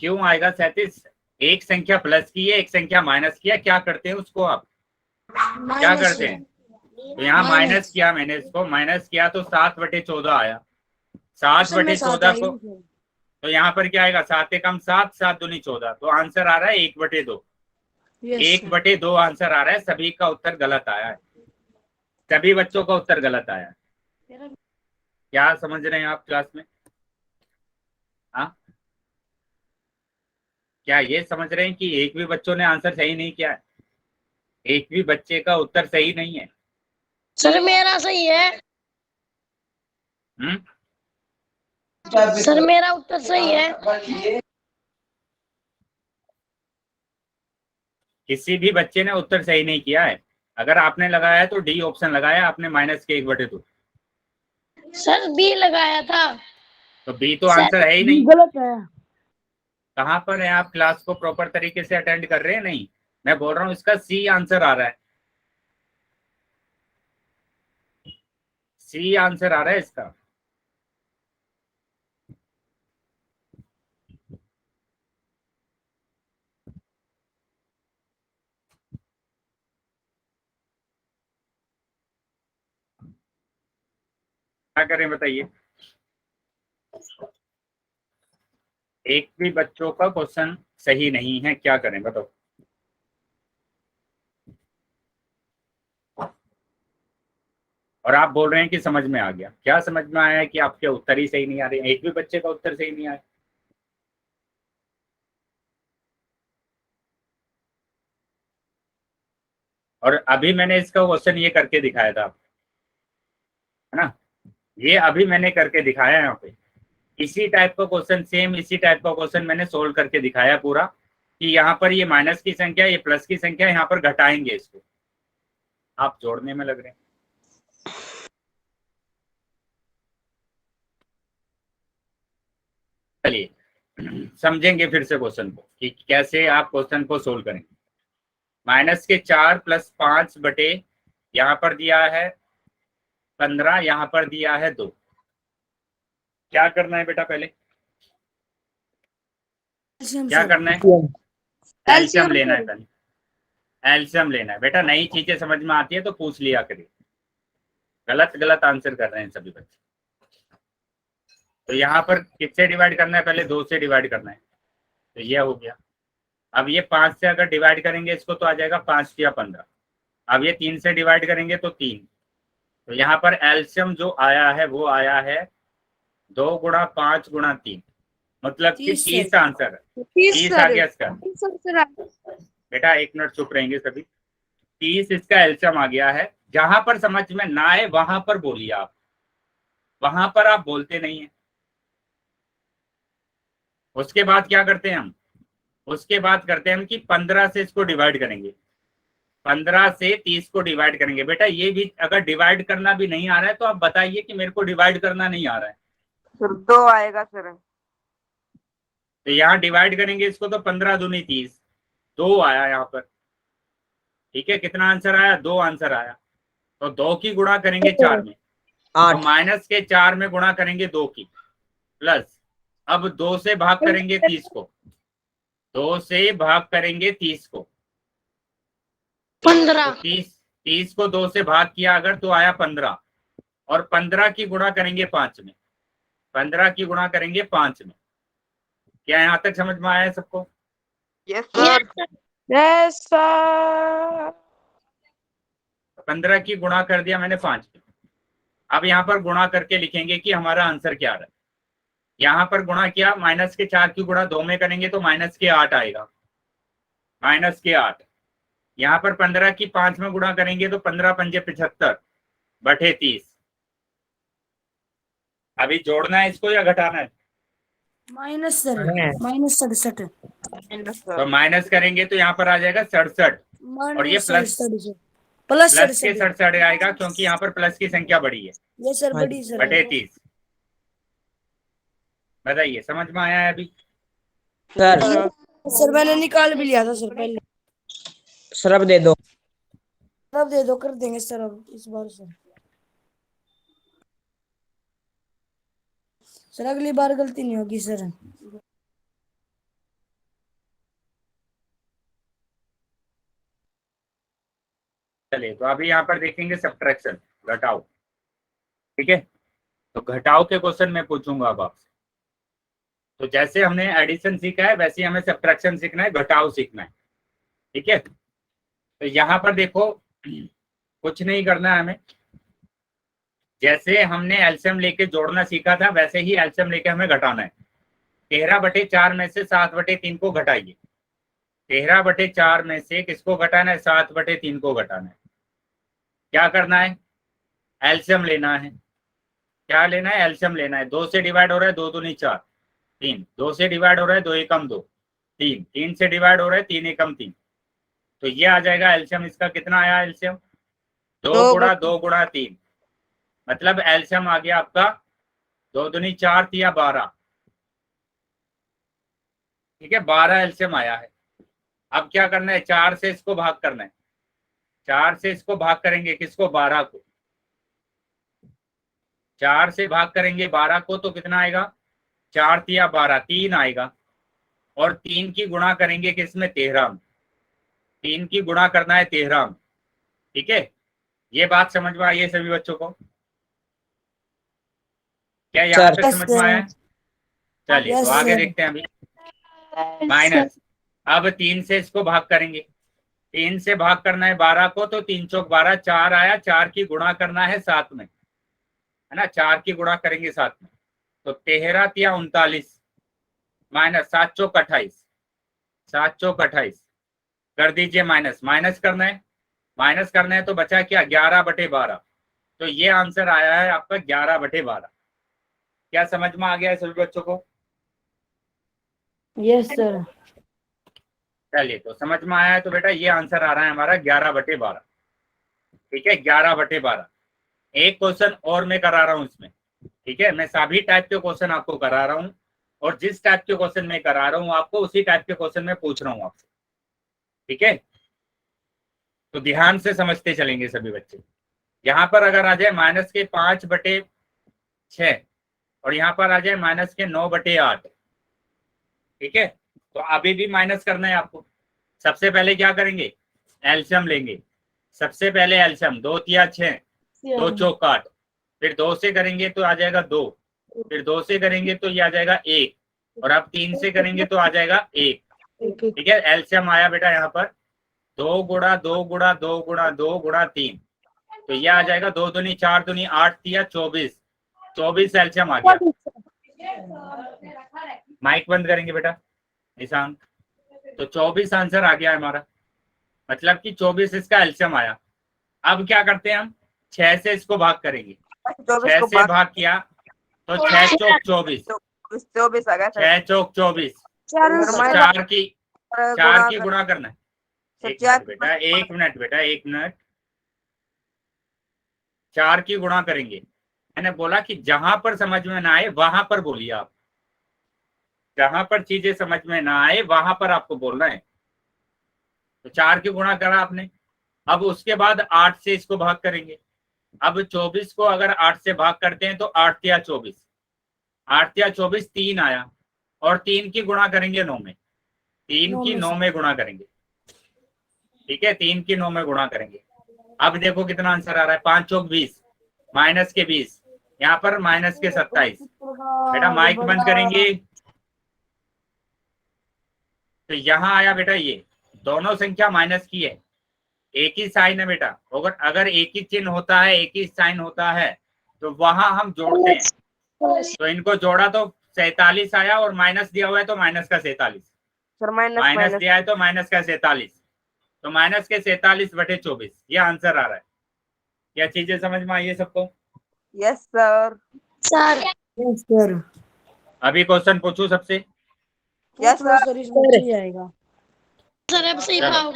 क्यों आएगा 37? एक संख्या प्लस की है, एक संख्या माइनस की है, क्या करते हैं उसको आप? क्या करते हैं? तो यहाँ माइनस किया मैंने, इसको माइनस किया तो 7/14 आया। 7/14 को तो यहाँ पर क्या आएगा? 7 एकम 7, 7 दूनी 14, तो आंसर आ रहा है 1/2। 1/2 आंसर आ रहा है। सभी का उत्तर गलत आया है। सभी बच्चों का उत्तर गलत आया। क्या समझ रहे हैं आप क्लास में? हाँ, क्या ये समझ रहे हैं कि एक भी बच्चों ने आंसर सही नहीं किया है? एक भी बच्चे का उत्तर सही नहीं है। सर मेरा सही है। हम्म, सर मेरा उत्तर सही है। किसी भी बच्चे ने उत्तर सही नहीं किया है। अगर आपने लगाया है तो डी ऑप्शन लगाया आपने, -1/2। सर बी लगाया था। तो बी तो सर, आंसर है ही बी नहीं। गलत है। कहाँ पर है? आप क्लास को प्रॉपर तरीके से अटेंड कर रहे हैं? नहीं, मैं बोल रहा हूँ इसका सी आंसर आ रहा है। सी आंसर आ रहा है इसका। क्या करें बताइए? एक भी बच्चों का क्वेश्चन सही नहीं है, क्या करें बताओ? और आप बोल रहे हैं कि समझ में आ गया। क्या समझ में आया है कि आपके उत्तर ही सही नहीं आ रहे? एक भी बच्चे का उत्तर सही नहीं आया। और अभी मैंने इसका क्वेश्चन ये करके दिखाया था, है ना? ये अभी मैंने करके दिखाया है यहाँ पे। इसी टाइप का क्वेश्चन, सेम इसी टाइप का क्वेश्चन मैंने सोल्व करके दिखाया पूरा, कि यहाँ पर ये माइनस की संख्या, ये प्लस की संख्या, यहाँ पर घटाएंगे इसको। आप जोड़ने में लग रहे हैं। चलिए समझेंगे फिर से क्वेश्चन को कि कैसे आप क्वेश्चन को सोल्व करेंगे। -4 + 5 बटे यहाँ पर दिया है 15, यहाँ पर दिया है 2। क्या करना है बेटा? पहले क्या करना है? एलसीएम लेना है। पहले एलसीएम लेना है बेटा। नई चीजें समझ में आती है तो पूछ लिया करिए। गलत गलत आंसर कर रहे हैं सभी बच्चे। तो यहाँ पर किससे डिवाइड करना है? पहले 2 से डिवाइड करना है। तो ये हो गया। अब ये 5 से अगर डिवाइड करेंगे इसको तो आ जाएगा 5 या 15। अब ये 3 से डिवाइड करेंगे तो 3। तो यहाँ पर एलसीएम जो आया है वो आया है 2 × 5 × 3, मतलब कि 30 आंसर है। 30 आ गया इसका। बेटा 1 मिनट चुप रहेंगे सभी। 30 इसका एलसीएम आ गया है। जहां पर समझ में ना आए वहां पर बोलिए आप, वहां पर आप बोलते नहीं है। उसके बाद क्या करते हैं हम? उसके बाद करते हैं हम कि 15 से इसको डिवाइड करेंगे। 15 से 30 को डिवाइड करेंगे। बेटा ये भी अगर डिवाइड करना भी नहीं आ रहा है तो आप बताइए कि मेरे को डिवाइड करना नहीं आ रहा है। सर 2 आएगा सर। तो यहाँ डिवाइड करेंगे इसको तो 15 दूनी 30, 2 आया यहाँ पर। ठीक है, कितना आंसर आया? 2 आंसर आया। तो 2 की गुणा करेंगे 4 में, तो -4 में गुणा करेंगे 2 की, प्लस अब 2 से भाग करेंगे 30 को। 2 से भाग करेंगे 30 को, 15। तो 30 को 2 से भाग किया अगर तो आया 15। और 15 की गुणा करेंगे 5 में। 15 की गुणा करेंगे 5 में। क्या यहाँ तक समझ में आया है सबको? Yes sir. Yes sir. 15 की गुणा कर दिया मैंने 5 में। अब यहाँ पर गुणा करके लिखेंगे कि हमारा आंसर क्या आ रहा है। यहाँ पर गुणा किया, -4 की गुणा 2 में करेंगे तो -8 आएगा। -8। यहाँ पर 15 की 5 में गुणा करेंगे तो 15 × 5 = 75 बटे 30। अभी जोड़ना है इसको या घटाना है? -67। तो माइनस करेंगे तो यहाँ पर आ जाएगा 67, और ये प्लस के 67 आएगा क्योंकि यहाँ पर प्लस की संख्या बड़ी है। ये सर बड़ी सर बटे 30। बताइए समझ में आया है अभी? सर मैंने निकाल भी लिया था सर पहले। सर अब दे दो। अब दे दो, कर देंगे सर अब इस बार सर अगली बार गलती नहीं होगी सर। चलिए तो अभी यहाँ पर देखेंगे सब्ट्रैक्शन, घटाओ। ठीक है, तो घटाओ के क्वेश्चन मैं पूछूंगा अब आपसे। तो जैसे हमने एडिशन सीखा है वैसे ही हमें सब्ट्रैक्शन सीखना है, घटाओ सीखना है। ठीक है, तो यहाँ पर देखो कुछ नहीं करना है हमें, जैसे हमने एलसीएम लेके जोड़ना सीखा था वैसे ही एलसीएम लेके हमें घटाना है। 13/4 में से 7/3 को घटाइए। 13/4 में से किसको घटाना है? 7/3 को घटाना है। क्या करना है? एलसीएम लेना है। क्या लेना है? एलसीएम लेना है। 2 से डिवाइड हो रहा है, 2 दूनी 4, 3। 2 से डिवाइड हो रहा है, 2 एकम 2, 3। 3 से डिवाइड हो रहा है, 3 एकम 3। तो ये आ जाएगा एलसीएम। इसका कितना आया एलसीएम? 2 गुणा 2 गुणा 3, मतलब एलसीएम आ गया आपका 2 दूनी 4 या 12। ठीक है, 12 एलसीएम आया है। अब क्या करना है? 4 से इसको भाग करना है। 4 से इसको भाग करेंगे किसको? 12 को। 4 से भाग करेंगे 12 को तो कितना आएगा? 4 या 12, 3 आएगा। और 3 की गुणा करेंगे किसमें? 13 में। 3 की गुणा करना है 13 में। ठीक है, ये बात समझ में आई है सभी बच्चों को? क्या यहाँ सर। तक समझ में आया है? चलिए Yes, तो आगे sir. देखते हैं अभी। माइनस, अब 3 से इसको भाग करेंगे। 3 से भाग करना है 12 को तो 3 चौक 12, 4 आया। 4 की गुणा करना है 7 में, है ना? 4 की गुणा करेंगे 7 में तो 13 या 39 माइनस 7 चौक 28, 7 चौक 28 कर दीजिए। माइनस माइनस करना है, माइनस करना है तो बचा क्या? 11/12। तो ये आंसर आया है आपका 11/12। क्या समझ में आ गया है सभी बच्चों को? Yes, sir. चलिए तो समझ में आया है तो बेटा ये आंसर आ रहा है हमारा 11/12। ठीक है, 11/12। एक क्वेश्चन और मैं करा रहा हूं इसमें। ठीक है, मैं सभी टाइप के क्वेश्चन आपको करा रहा हूँ और जिस टाइप के क्वेश्चन मैं करा रहा हूँ आपको उसी टाइप के क्वेश्चन मैं पूछ रहा हूँ आपसे। ठीक है, तो ध्यान से समझते चलेंगे सभी बच्चे। यहाँ पर अगर आ जाए -5/6 और यहाँ पर आ जाए -9/8। ठीक है, तो अभी भी माइनस करना है आपको। सबसे पहले क्या करेंगे? एलसीएम लेंगे। सबसे पहले एलसीएम 2 या 6, 2 चौक 8। फिर 2 से करेंगे तो आ जाएगा 2, फिर 2 से करेंगे तो ये आ जाएगा 1, और अब 3 से करेंगे तो आ जाएगा 1। ठीक है, एलसीएम आया बेटा यहाँ पर 2 गुणा 2 गुणा 2 गुणा 2 गुणा 3, तो ये आ जाएगा 2 दूनी 4 दूनी 8 या 24। 24 एलसीएम आ गया। माइक बंद करेंगे बेटा निशान। तो 24 आंसर आ गया हमारा, मतलब कि 24 इसका एलसीएम आया। अब क्या करते हैं हम? 6 से इसको भाग करेंगे। 6 से भाग किया तो 6 चौक 24, 24 आ गया सर। 6 चौक 24। सर, तो माइनस 4 की गुणा करना है। सर, एक चार मिनट बेटा, एक मिनट बेटा, एक मिनट। 4 की गुणा करेंगे। मैंने बोला कि जहां पर समझ में ना आए वहां पर बोलिए आप। जहां पर चीजें समझ में ना आए वहां पर आपको बोलना है। तो 4 की गुणा करा आपने। अब उसके बाद 8 से इसको भाग करेंगे। अब 24 को अगर 8 से भाग करते हैं तो 8 या 24, 8 या 24 3 आया, और 3 की गुणा करेंगे 9 में। 3 की 9 में गुणा करेंगे। ठीक है, 3 की 9 में गुणा करेंगे। अब देखो कितना आंसर आ रहा है। 5 चौक 20, माइनस के 20, यहाँ पर माइनस के 27। बेटा माइक बंद करेंगे। तो यहाँ आया बेटा, ये दोनों संख्या माइनस की है, एक ही साइन है बेटा। अगर एक ही चिन्ह होता है, एक ही साइन होता है तो वहां हम जोड़ते हैं। तो इनको जोड़ा तो 47 आया, और माइनस दिया हुआ है तो माइनस का 47। सर माइनस माइनस दिया है तो माइनस का 47, तो माइनस के 47/24 ये आंसर आ रहा है। क्या चीजें समझ में आई है सबको? Yes sir. Sir Yes, sir. अभी क्वेश्चन पूछू सबसे। Yes sir. सर इसमें सही आएगा। सर अब सही चलो। पाओ।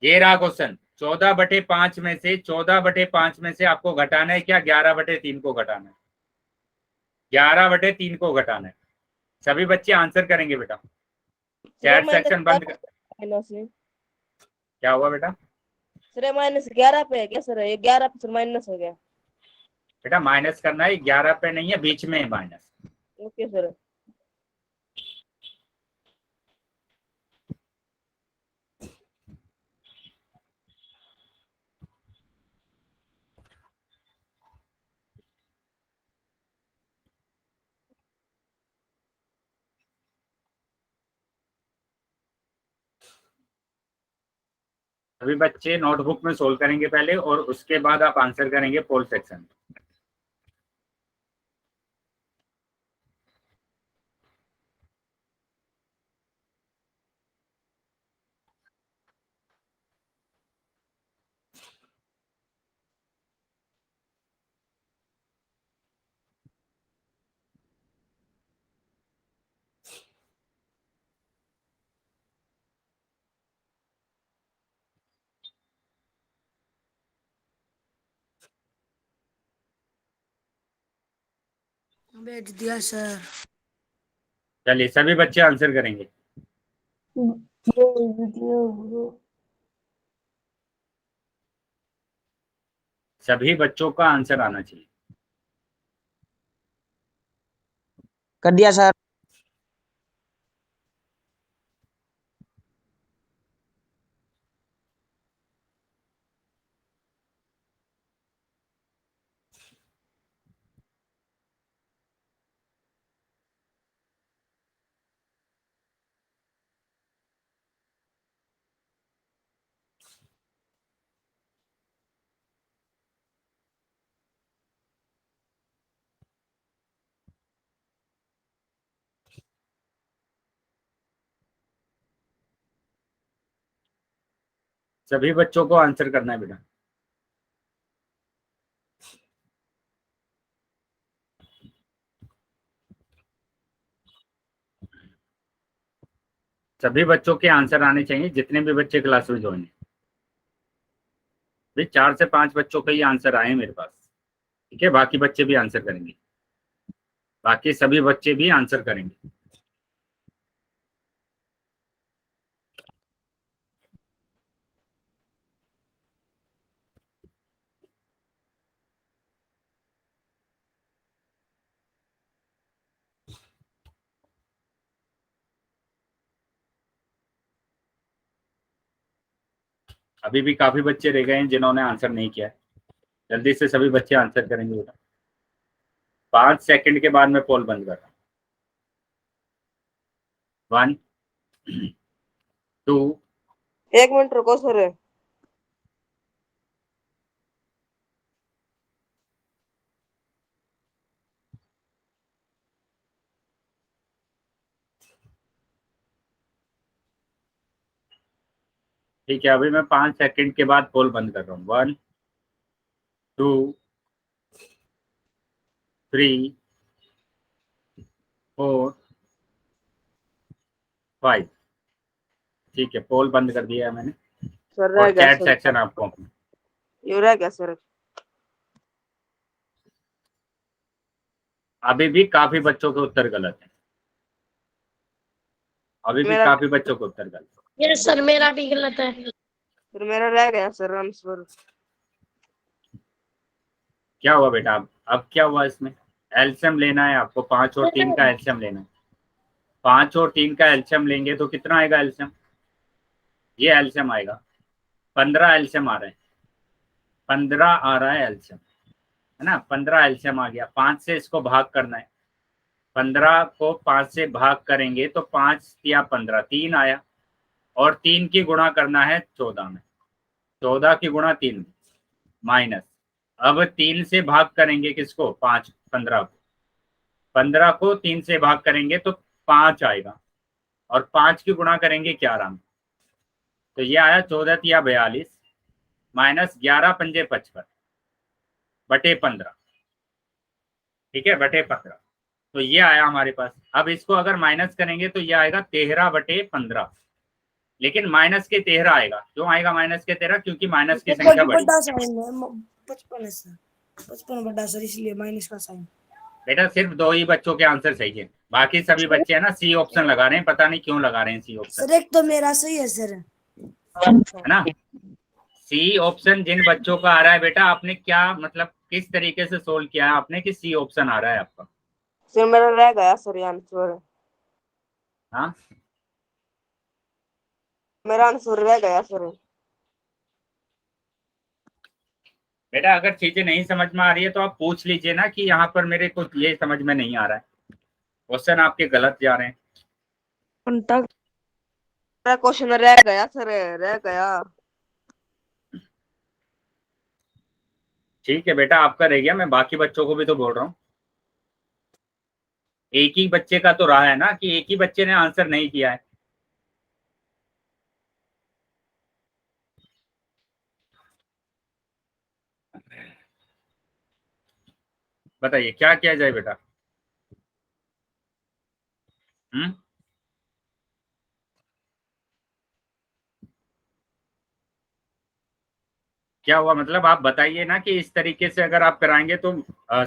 ये रहा क्वेश्चन। 14/5 में से 14/5 में से आपको घटाना है क्या? 11/3 को घटाना है। 11/3 को घटाना है। सभी बच्चे आंसर करेंगे बेटा। चैट सेक्शन बंद कर। माइनस है क्या हुआ बेटा? सर, -11 पे है क्या सर? ये 11 पे सर माइनस हो गया। बेटा माइनस करना है, 11 पे नहीं है, बीच में है माइनस। Okay sir. सभी बच्चे नोटबुक में सोल्व करेंगे पहले, और उसके बाद आप आंसर करेंगे पोल सेक्शन। भेज दिया सर। चलिए सभी बच्चे आंसर करेंगे। सभी बच्चों का आंसर आना चाहिए। कर दिया सर। सभी बच्चों को आंसर करना है बेटा। सभी बच्चों के आंसर आने चाहिए, जितने भी बच्चे क्लास में ज्वाइन है। भाई 4 से 5 बच्चों का ही आंसर आए मेरे पास। ठीक है, बाकी बच्चे भी आंसर करेंगे। बाकी सभी बच्चे भी आंसर करेंगे। अभी भी काफी बच्चे रह गए हैं जिन्होंने आंसर नहीं किया है। जल्दी से सभी बच्चे आंसर करेंगे बेटा। 5 सेकंड के बाद मैं पोल बंद कर रहा हूँ। 1 2 एक मिनट रुको सर। ठीक है, अभी मैं 5 सेकंड के बाद पोल बंद कर रहा हूँ। 1 2 3 4 5। ठीक है, पोल बंद कर दिया है मैंने। सर रह और गया चैट सर। सेक्शन आपको ये रह गया सर। अभी भी काफी बच्चों के उत्तर गलत है। अभी भी मेरा काफी बच्चों के उत्तर गलत है। यस सर, मेरा भी गलत है। सर मेरा रह गया सर आंसर। क्या हुआ बेटा? अब क्या हुआ इसमें? एलसीएम लेना है आपको। 5 और 3 का एलसीएम लेना है। 5 और 3 का एलसीएम लेंगे तो कितना आएगा एलसीएम? ये एलसीएम आएगा 15 एलसीएम आ रहा है। 15 आ रहा है एलसीएम, है ना। 15 एलसीएम आ गया। 5 से इसको भाग करना है। 15 को 5 से भाग करेंगे तो 5 या 15 3 आया। और 3 की गुणा करना है 14 में। 14 की गुणा 3 माइनस। अब 3 से भाग करेंगे किसको? 5 15 को। 15 को 3 से भाग करेंगे तो 5 आएगा। और 5 की गुणा करेंगे 11 में। तो ये आया 14 या 42 माइनस 11 पंजे 55 बटे 15। ठीक है, बटे 15। तो ये आया हमारे पास। अब इसको अगर माइनस करेंगे तो ये आएगा 13 बटे 15। लेकिन माइनस के 13 आएगा। क्यों आएगा माइनस के 13? क्योंकि माइनस की संख्या बड़ी। बड़ा साइन है 55 है सर। 55 बड़ा सर, इसलिए माइनस का साइन। बेटा सिर्फ 2 ही बच्चों के आंसर सही है। बाकी सभी बच्चे है ना सी ऑप्शन लगा रहे हैं। पता नहीं क्यों लगा रहे हैं सी ऑप्शन, सर एक तो मेरा सही है सर। है ना। सी ऑप्शन जिन बच्चों का आ रहा है बेटा, आपने क्या मतलब किस तरीके से सोल्व किया है आपने कि सी ऑप्शन आ रहा है आपका? सर मेरा रह गया सर आंसर। हाँ, मेरा आंसर रह गया सर। बेटा अगर चीजें नहीं समझ में आ रही है तो आप पूछ लीजिए ना कि यहाँ पर मेरे को ये समझ में नहीं आ रहा है। क्वेश्चन आपके गलत जा रहे हैं। मेरा क्वेश्चन रह गया सर, रह गया। ठीक है बेटा, आपका रह गया। मैं बाकी बच्चों को भी तो बोल रहा हूँ। एक ही बच्चे का तो रहा है ना कि एक ही बच्चे ने आंसर नहीं किया है। बताइए क्या किया जाए बेटा? हम्म, क्या हुआ मतलब? आप बताइए ना कि इस तरीके से अगर आप कराएंगे तो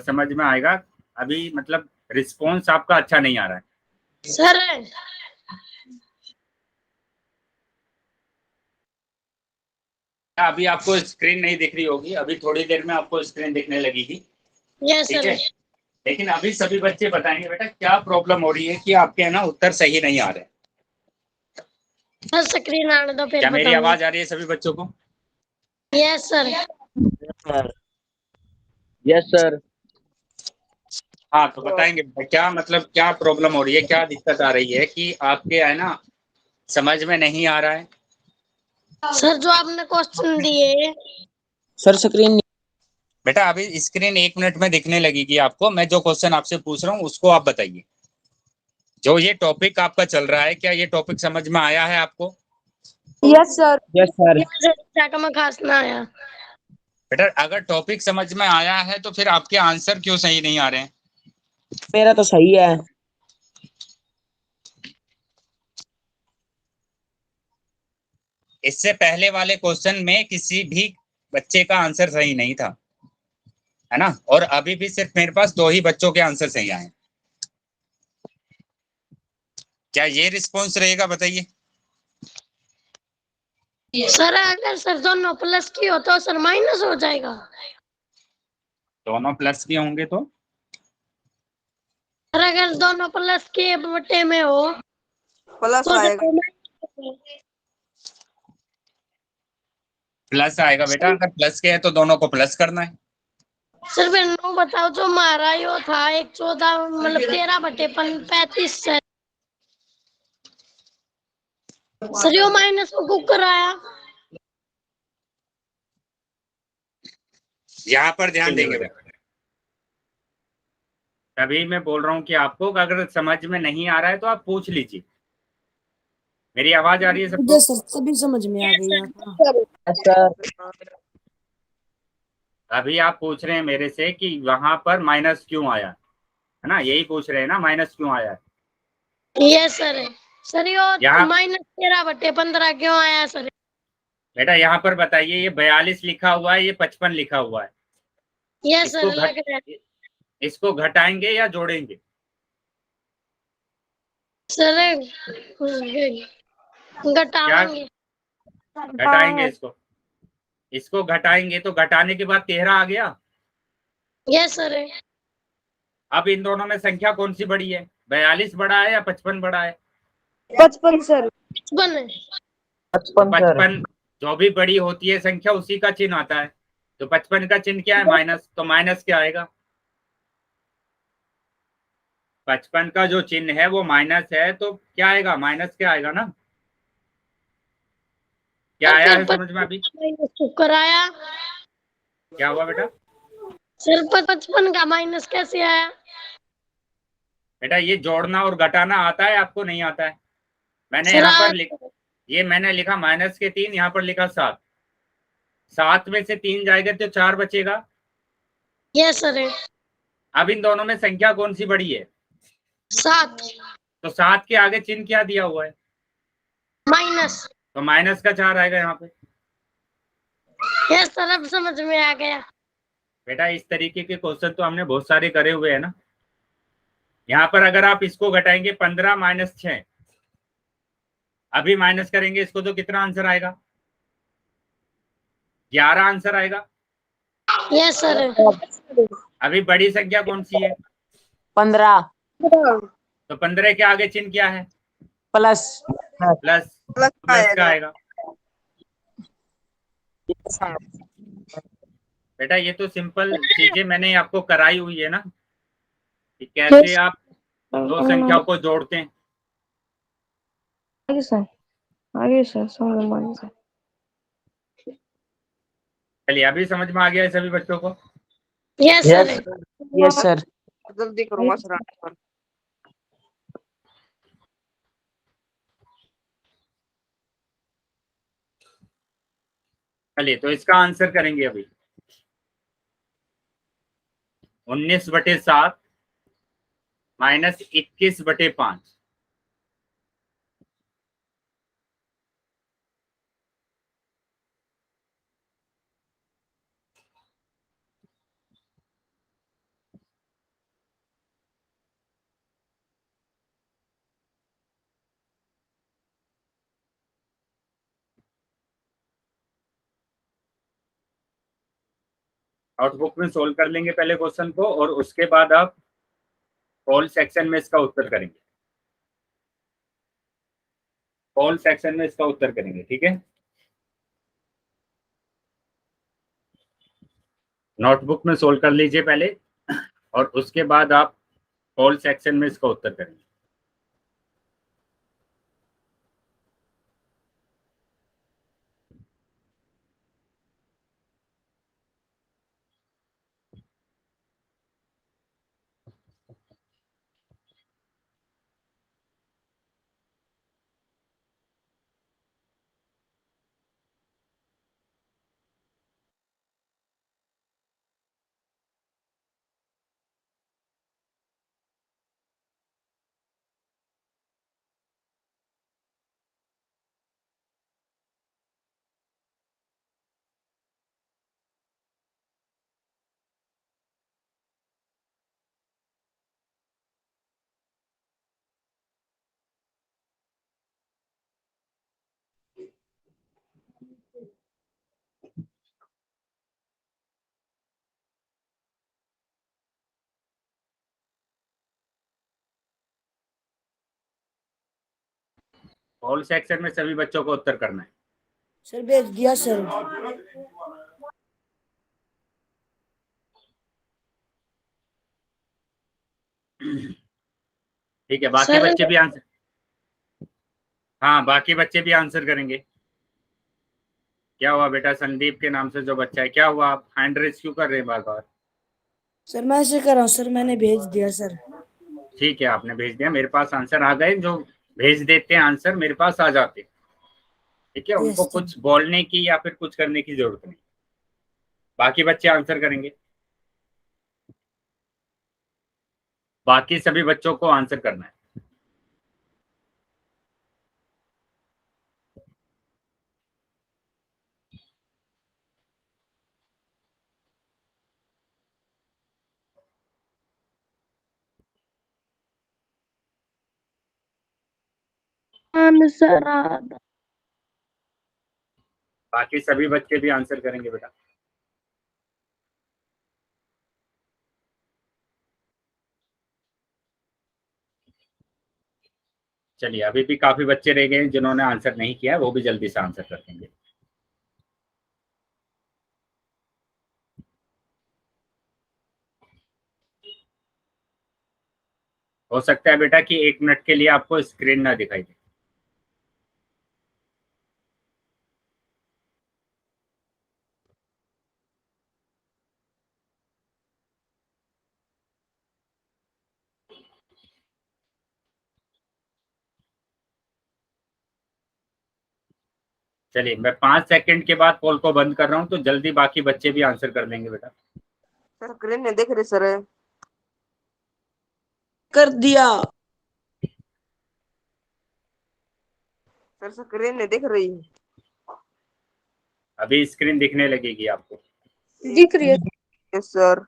समझ में आएगा। अभी मतलब रिस्पॉन्स आपका अच्छा नहीं आ रहा है। सर अभी आपको स्क्रीन नहीं दिख रही होगी, अभी थोड़ी देर में आपको स्क्रीन दिखने लगेगी, यस ठीक सर। है। लेकिन अभी सभी बच्चे बताएंगे बेटा क्या प्रॉब्लम हो रही है कि आपके है ना उत्तर सही नहीं आ रहे। सर स्क्रीन आने दो फिर क्या मेरी बताऊंगा। आवाज आ रही है सभी बच्चों को? Yes sir. Yes sir. हाँ तो बताएंगे क्या मतलब क्या प्रॉब्लम हो रही है, क्या दिक्कत आ रही है कि आपके है ना समझ में नहीं आ रहा है। सर जो आपने क्वेश्चन दिए सर स्क्रीन बेटा अभी स्क्रीन 1 मिनट में दिखने लगेगी आपको। मैं जो क्वेश्चन आपसे पूछ रहा हूँ उसको आप बताइए। जो ये टॉपिक आपका चल रहा है, क्या ये टॉपिक समझ में आया है आपको? Yes sir. Yes sir. क्या का मैं खास ना आया। बेटा अगर टॉपिक समझ में आया है तो फिर आपके आंसर क्यों सही नहीं आ रहे हैं? मेरा तो सही है। इससे पहले वाले क्वेश्चन में किसी भी बच्चे का आंसर सही नहीं था, है ना। और अभी भी सिर्फ मेरे पास 2 ही बच्चों के आंसर सही आए। क्या ये रिस्पॉन्स रहेगा बताइए? सर अगर सर दोनों प्लस की हो तो सर माइनस हो जाएगा। दोनों प्लस के होंगे तो सर अगर दोनों प्लस के बटे में हो प्लस तो आएगा। प्लस आएगा बेटा। अगर प्लस के है तो दोनों को प्लस करना है। सर फिर नो बताओ जो हमारा यो था 1/14 मतलब 13/35 सर। सर यो माइनस को कुकर आया। यहाँ पर ध्यान देंगे बेटा। तभी मैं बोल रहा हूँ कि आपको अगर समझ में नहीं आ रहा है तो आप पूछ लीजिए। मेरी आवाज आ रही है सबको? मुझे सर सभी समझ में आ गई आता। Yes sir. अभी आप पूछ रहे हैं मेरे से कि वहां पर माइनस क्यों आया, है ना, यही पूछ रहे हैं ना, माइनस क्यों आया। Yes sir. सर यो यहाँ माइनस 13/15 क्यों आया सर? बेटा यहाँ पर बताइए, ये 42 लिखा हुआ है, ये 55 लिखा हुआ है। यस इसको सर घट लग रहा है। इसको घटाएंगे या जोड़ेंगे? सर क्या घटाएंगे। घटाएंगे? इसको घटाएंगे तो घटाने के बाद 13 आ गया। Yes sir. अब इन दोनों में संख्या कौन सी बड़ी है, 42 बड़ा है या 55 बड़ा है? 55 सर। 55 तो 55 सर। 55 जो भी बड़ी होती है संख्या उसी का चिन्ह आता है। तो 55 का चिन्ह क्या है? माइनस। तो माइनस क्या आएगा? 55 का जो चिन्ह है वो माइनस है, तो क्या आएगा? माइनस क्या आएगा ना। क्या सर आया फिर है समझ में अभी? माइनस कुकर आया। क्या हुआ बेटा? सर 55 का माइनस कैसे आया? बेटा ये जोड़ना और घटाना आता है आपको, नहीं आता है? मैंने सर यहाँ पर ये मैंने लिखा -3, यहाँ पर लिखा 7। 7 में से 3 जाएगा तो 4 बचेगा। Yes sir. अब इन दोनों में संख्या कौन सी बड़ी है? 7 तो 7 के आगे चिन्ह क्या दिया हुआ है? माइनस। तो माइनस का 4 आएगा यहाँ पे। यस सर अब समझ में आ गया। बेटा इस तरीके के क्वेश्चन तो हमने बहुत सारे करे हुए हैं ना। यहाँ पर अगर आप इसको घटाएंगे 15 - 6, अभी माइनस करेंगे इसको तो कितना आंसर आएगा? 11 आंसर आएगा। Yes sir. अभी बड़ी संख्या कौन सी है? 15 तो 15 के आगे चिन्ह क्या है? प्लस। प्लस। प्लस प्लस का आएगा। आएगा। बेटा ये तो सिंपल चीजें मैंने आपको कराई हुई है ना, कि कैसे आप दो संख्याओं को जोड़ते हैं। आगे सर। आगे सर समझ में आ गया सर। चलिए अभी समझ में आ गया है सभी बच्चों को? Yes yes sir. Yes sir. जल्दी करूंगा सर आने पर। चलिए तो इसका आंसर करेंगे अभी। 19/7 -21/5। नोटबुक में सोल्व कर लेंगे पहले क्वेश्चन को, और उसके बाद आप कॉल सेक्शन में इसका उत्तर करेंगे। कॉल सेक्शन में इसका उत्तर करेंगे, ठीक है। नोटबुक में सोल्व कर लीजिए पहले, और उसके बाद आप कॉल सेक्शन में इसका उत्तर करेंगे। कॉल सेक्शन में सभी बच्चों को उत्तर करना है। सर भेज दिया सर। ठीक है, बाकी सर बच्चे भी आंसर, हाँ बाकी बच्चे भी आंसर करेंगे। क्या हुआ बेटा, संदीप के नाम से जो बच्चा है, क्या हुआ, आप हैंड रेज क्यों कर रहे हैं बार बार? सर मैं ऐसे कर रहा हूँ सर, मैंने भेज दिया सर। ठीक है, आपने भेज दिया, मेरे पास आंसर आ गए। जो भेज देते हैं आंसर मेरे पास आ जाते हैं, ठीक है, उनको यस कुछ बोलने की या फिर कुछ करने की जरूरत नहीं। बाकी बच्चे आंसर करेंगे, बाकी सभी बच्चों को आंसर करना है। सर बाकी सभी बच्चे भी आंसर करेंगे बेटा। चलिए, अभी भी काफी बच्चे रह गए हैं जिन्होंने आंसर नहीं किया है, वो भी जल्दी से आंसर कर देंगे। हो सकता है बेटा कि 1 मिनट के लिए आपको स्क्रीन ना दिखाई दे। चलिए, मैं 5 सेकंड के बाद कॉल को बंद कर रहा हूँ, तो जल्दी बाकी बच्चे भी आंसर कर देंगे बेटा। सर स्क्रीन नहीं देख रही सर। कर दिया सर स्क्रीन नहीं दिख रही। अभी स्क्रीन दिखने लगेगी आपको। दिख रही है यस सर।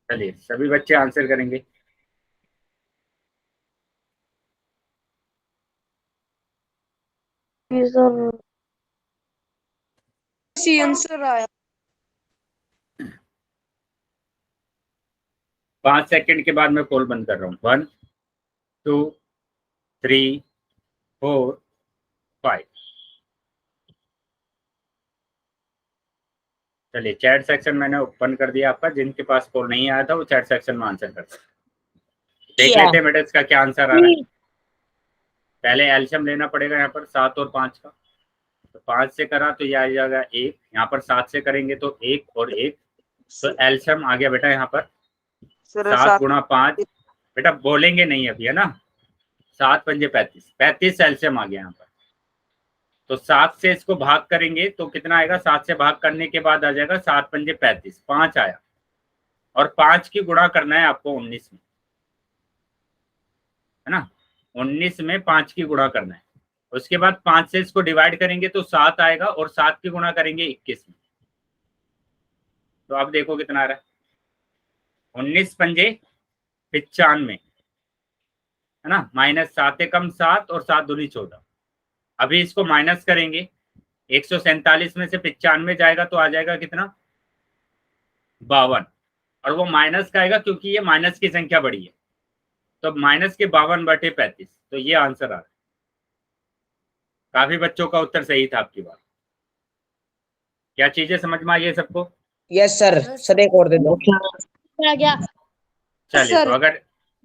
चलिए, सभी बच्चे आंसर करेंगे। सर। आंसर आया। 5 सेकंड के बाद मैं कॉल बंद कर रहा हूँ। 1 2 3 4 5। चलिए, चैट सेक्शन मैंने ओपन कर दिया आपका। जिनके पास कॉल नहीं आया था वो चैट सेक्शन में आंसर कर सकते। देख लेते हैं बेटा इसका क्या आंसर आ रहा है। पहले एल्शियम लेना पड़ेगा यहाँ पर 7 और 5 का। तो 5 से करा तो ये आ जाएगा 1, यहाँ पर 7 से करेंगे तो 1 और 1, तो एल्शियम आ गया बेटा यहाँ पर सर 7 सात गुणा 5। बेटा बोलेंगे नहीं अभी, है ना। 7 पंजे 35, 35 एल्शियम आ गया यहाँ पर। तो 7 से इसको भाग करेंगे तो कितना आएगा, 7 से भाग करने के बाद आ जाएगा 7 पंजे 35, 5 आया। और 5 की गुणा करना है आपको 19 में, है ना। 19 में 5 की गुणा करना है। उसके बाद 5 से इसको डिवाइड करेंगे तो 7 आएगा, और 7 की गुणा करेंगे 21 में। तो अब देखो कितना आ रहा है, 19 पंजे 95, है ना, -7 एकम 7 और 7 दूनी 14। अभी इसको माइनस करेंगे, 147 में से 95 जाएगा तो आ जाएगा कितना, 52, और वो माइनस का आएगा क्योंकि ये माइनस की संख्या बड़ी है, तो माइनस के 52/35, तो ये आंसर आ रहा है। काफी बच्चों का उत्तर सही था आपकी बात। क्या चीजें समझ में आई है सबको? Yes sir. सर एक और दे दो। आ गया। चलिए, सर। तो अगर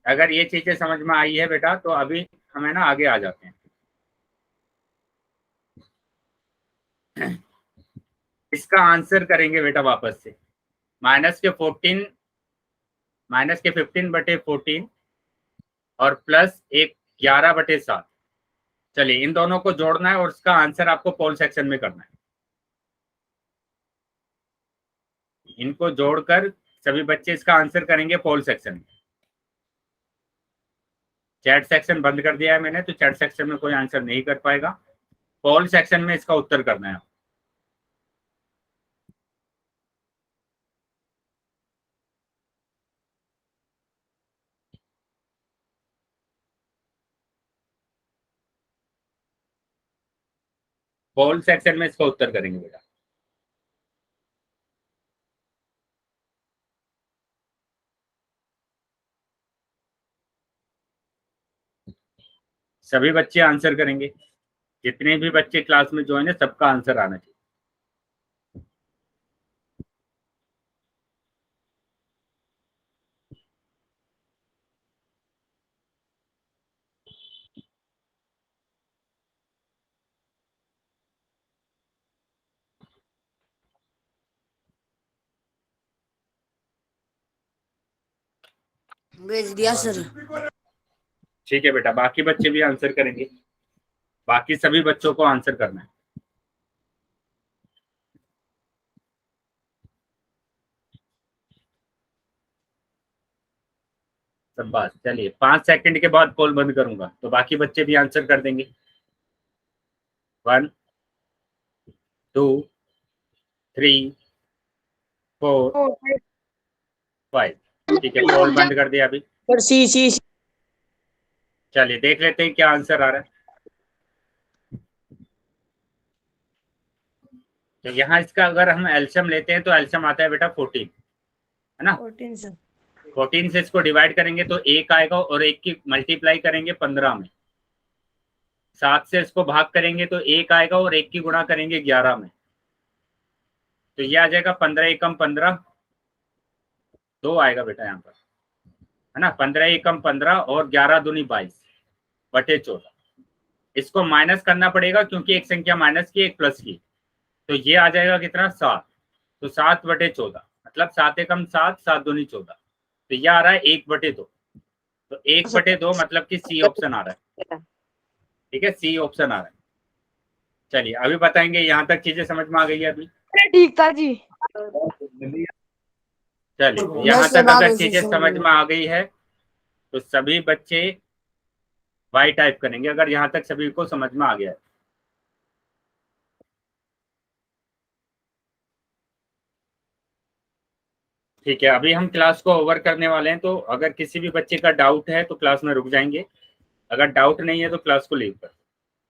अगर ये चीजें समझ में आई है बेटा, तो अभी हमें ना आगे आ जाते हैं। इसका आंसर करेंगे बेटा वापस से। माइनस के 15/14 और प्लस एक 11/7। चलिए, इन दोनों को जोड़ना है और उसका आंसर आपको पोल सेक्शन में करना है। इनको जोड़कर सभी बच्चे इसका आंसर करेंगे पोल सेक्शन में। चैट सेक्शन बंद कर दिया है मैंने, तो चैट सेक्शन में कोई आंसर नहीं कर पाएगा। पोल सेक्शन में इसका उत्तर करना है। पोल सेक्शन में इसका उत्तर करेंगे बेटा। सभी बच्चे आंसर करेंगे। जितने भी बच्चे क्लास में ज्वाइन है, सबका आंसर आना चाहिए। भेज दिया सर। ठीक है बेटा, बाकी बच्चे भी आंसर करेंगे। बाकी सभी बच्चों को आंसर करना है। सब बात। चलिए, 5 सेकंड के बाद पोल बंद करूंगा, तो बाकी बच्चे भी आंसर कर देंगे। 1 2 3 4 5। ठीक है, पोल बंद कर दिया अभी। सर सी। चलिए, देख लेते हैं क्या आंसर आ रहा है। तो यहाँ इसका अगर हम एलसीएम लेते हैं, तो एलसीएम आता है बेटा 14, है ना। 14 सर। 14 से इसको डिवाइड करेंगे तो 1 आएगा, और 1 की मल्टीप्लाई करेंगे 15 में। 7 से इसको भाग करेंगे तो 1 आएगा, और 1 की गुणा करेंगे 11 में। तो ये आ जाएगा 15 एकम 15, 2 आएगा बेटा यहाँ पर, है ना। 15 एकम 15 और 11 दूनी 22/14। इसको माइनस करना पड़ेगा क्योंकि एक संख्या माइनस की, एक प्लस की। तो ये आ जाएगा कितना, 7। तो 7/14, मतलब 7 एकम 7, 7 दूनी 14। तो ये आ रहा है 1/2। तो 1/2 मतलब कि सी ऑप्शन आ रहा है। ठीक है, सी ऑप्शन आ रहा है। चलिए, अभी बताएंगे। यहाँ तक चीजें समझ में आ गई है अभी? ठीक था जी। चलिए, यहाँ तक अगर चीजें समझ में आ गई है, तो सभी बच्चे वाई टाइप करेंगे अगर यहाँ तक सभी को समझ में आ गया है। ठीक है, अभी हम क्लास को ओवर करने वाले हैं, तो अगर किसी भी बच्चे का डाउट है तो क्लास में रुक जाएंगे। अगर डाउट नहीं है तो क्लास को लीव कर।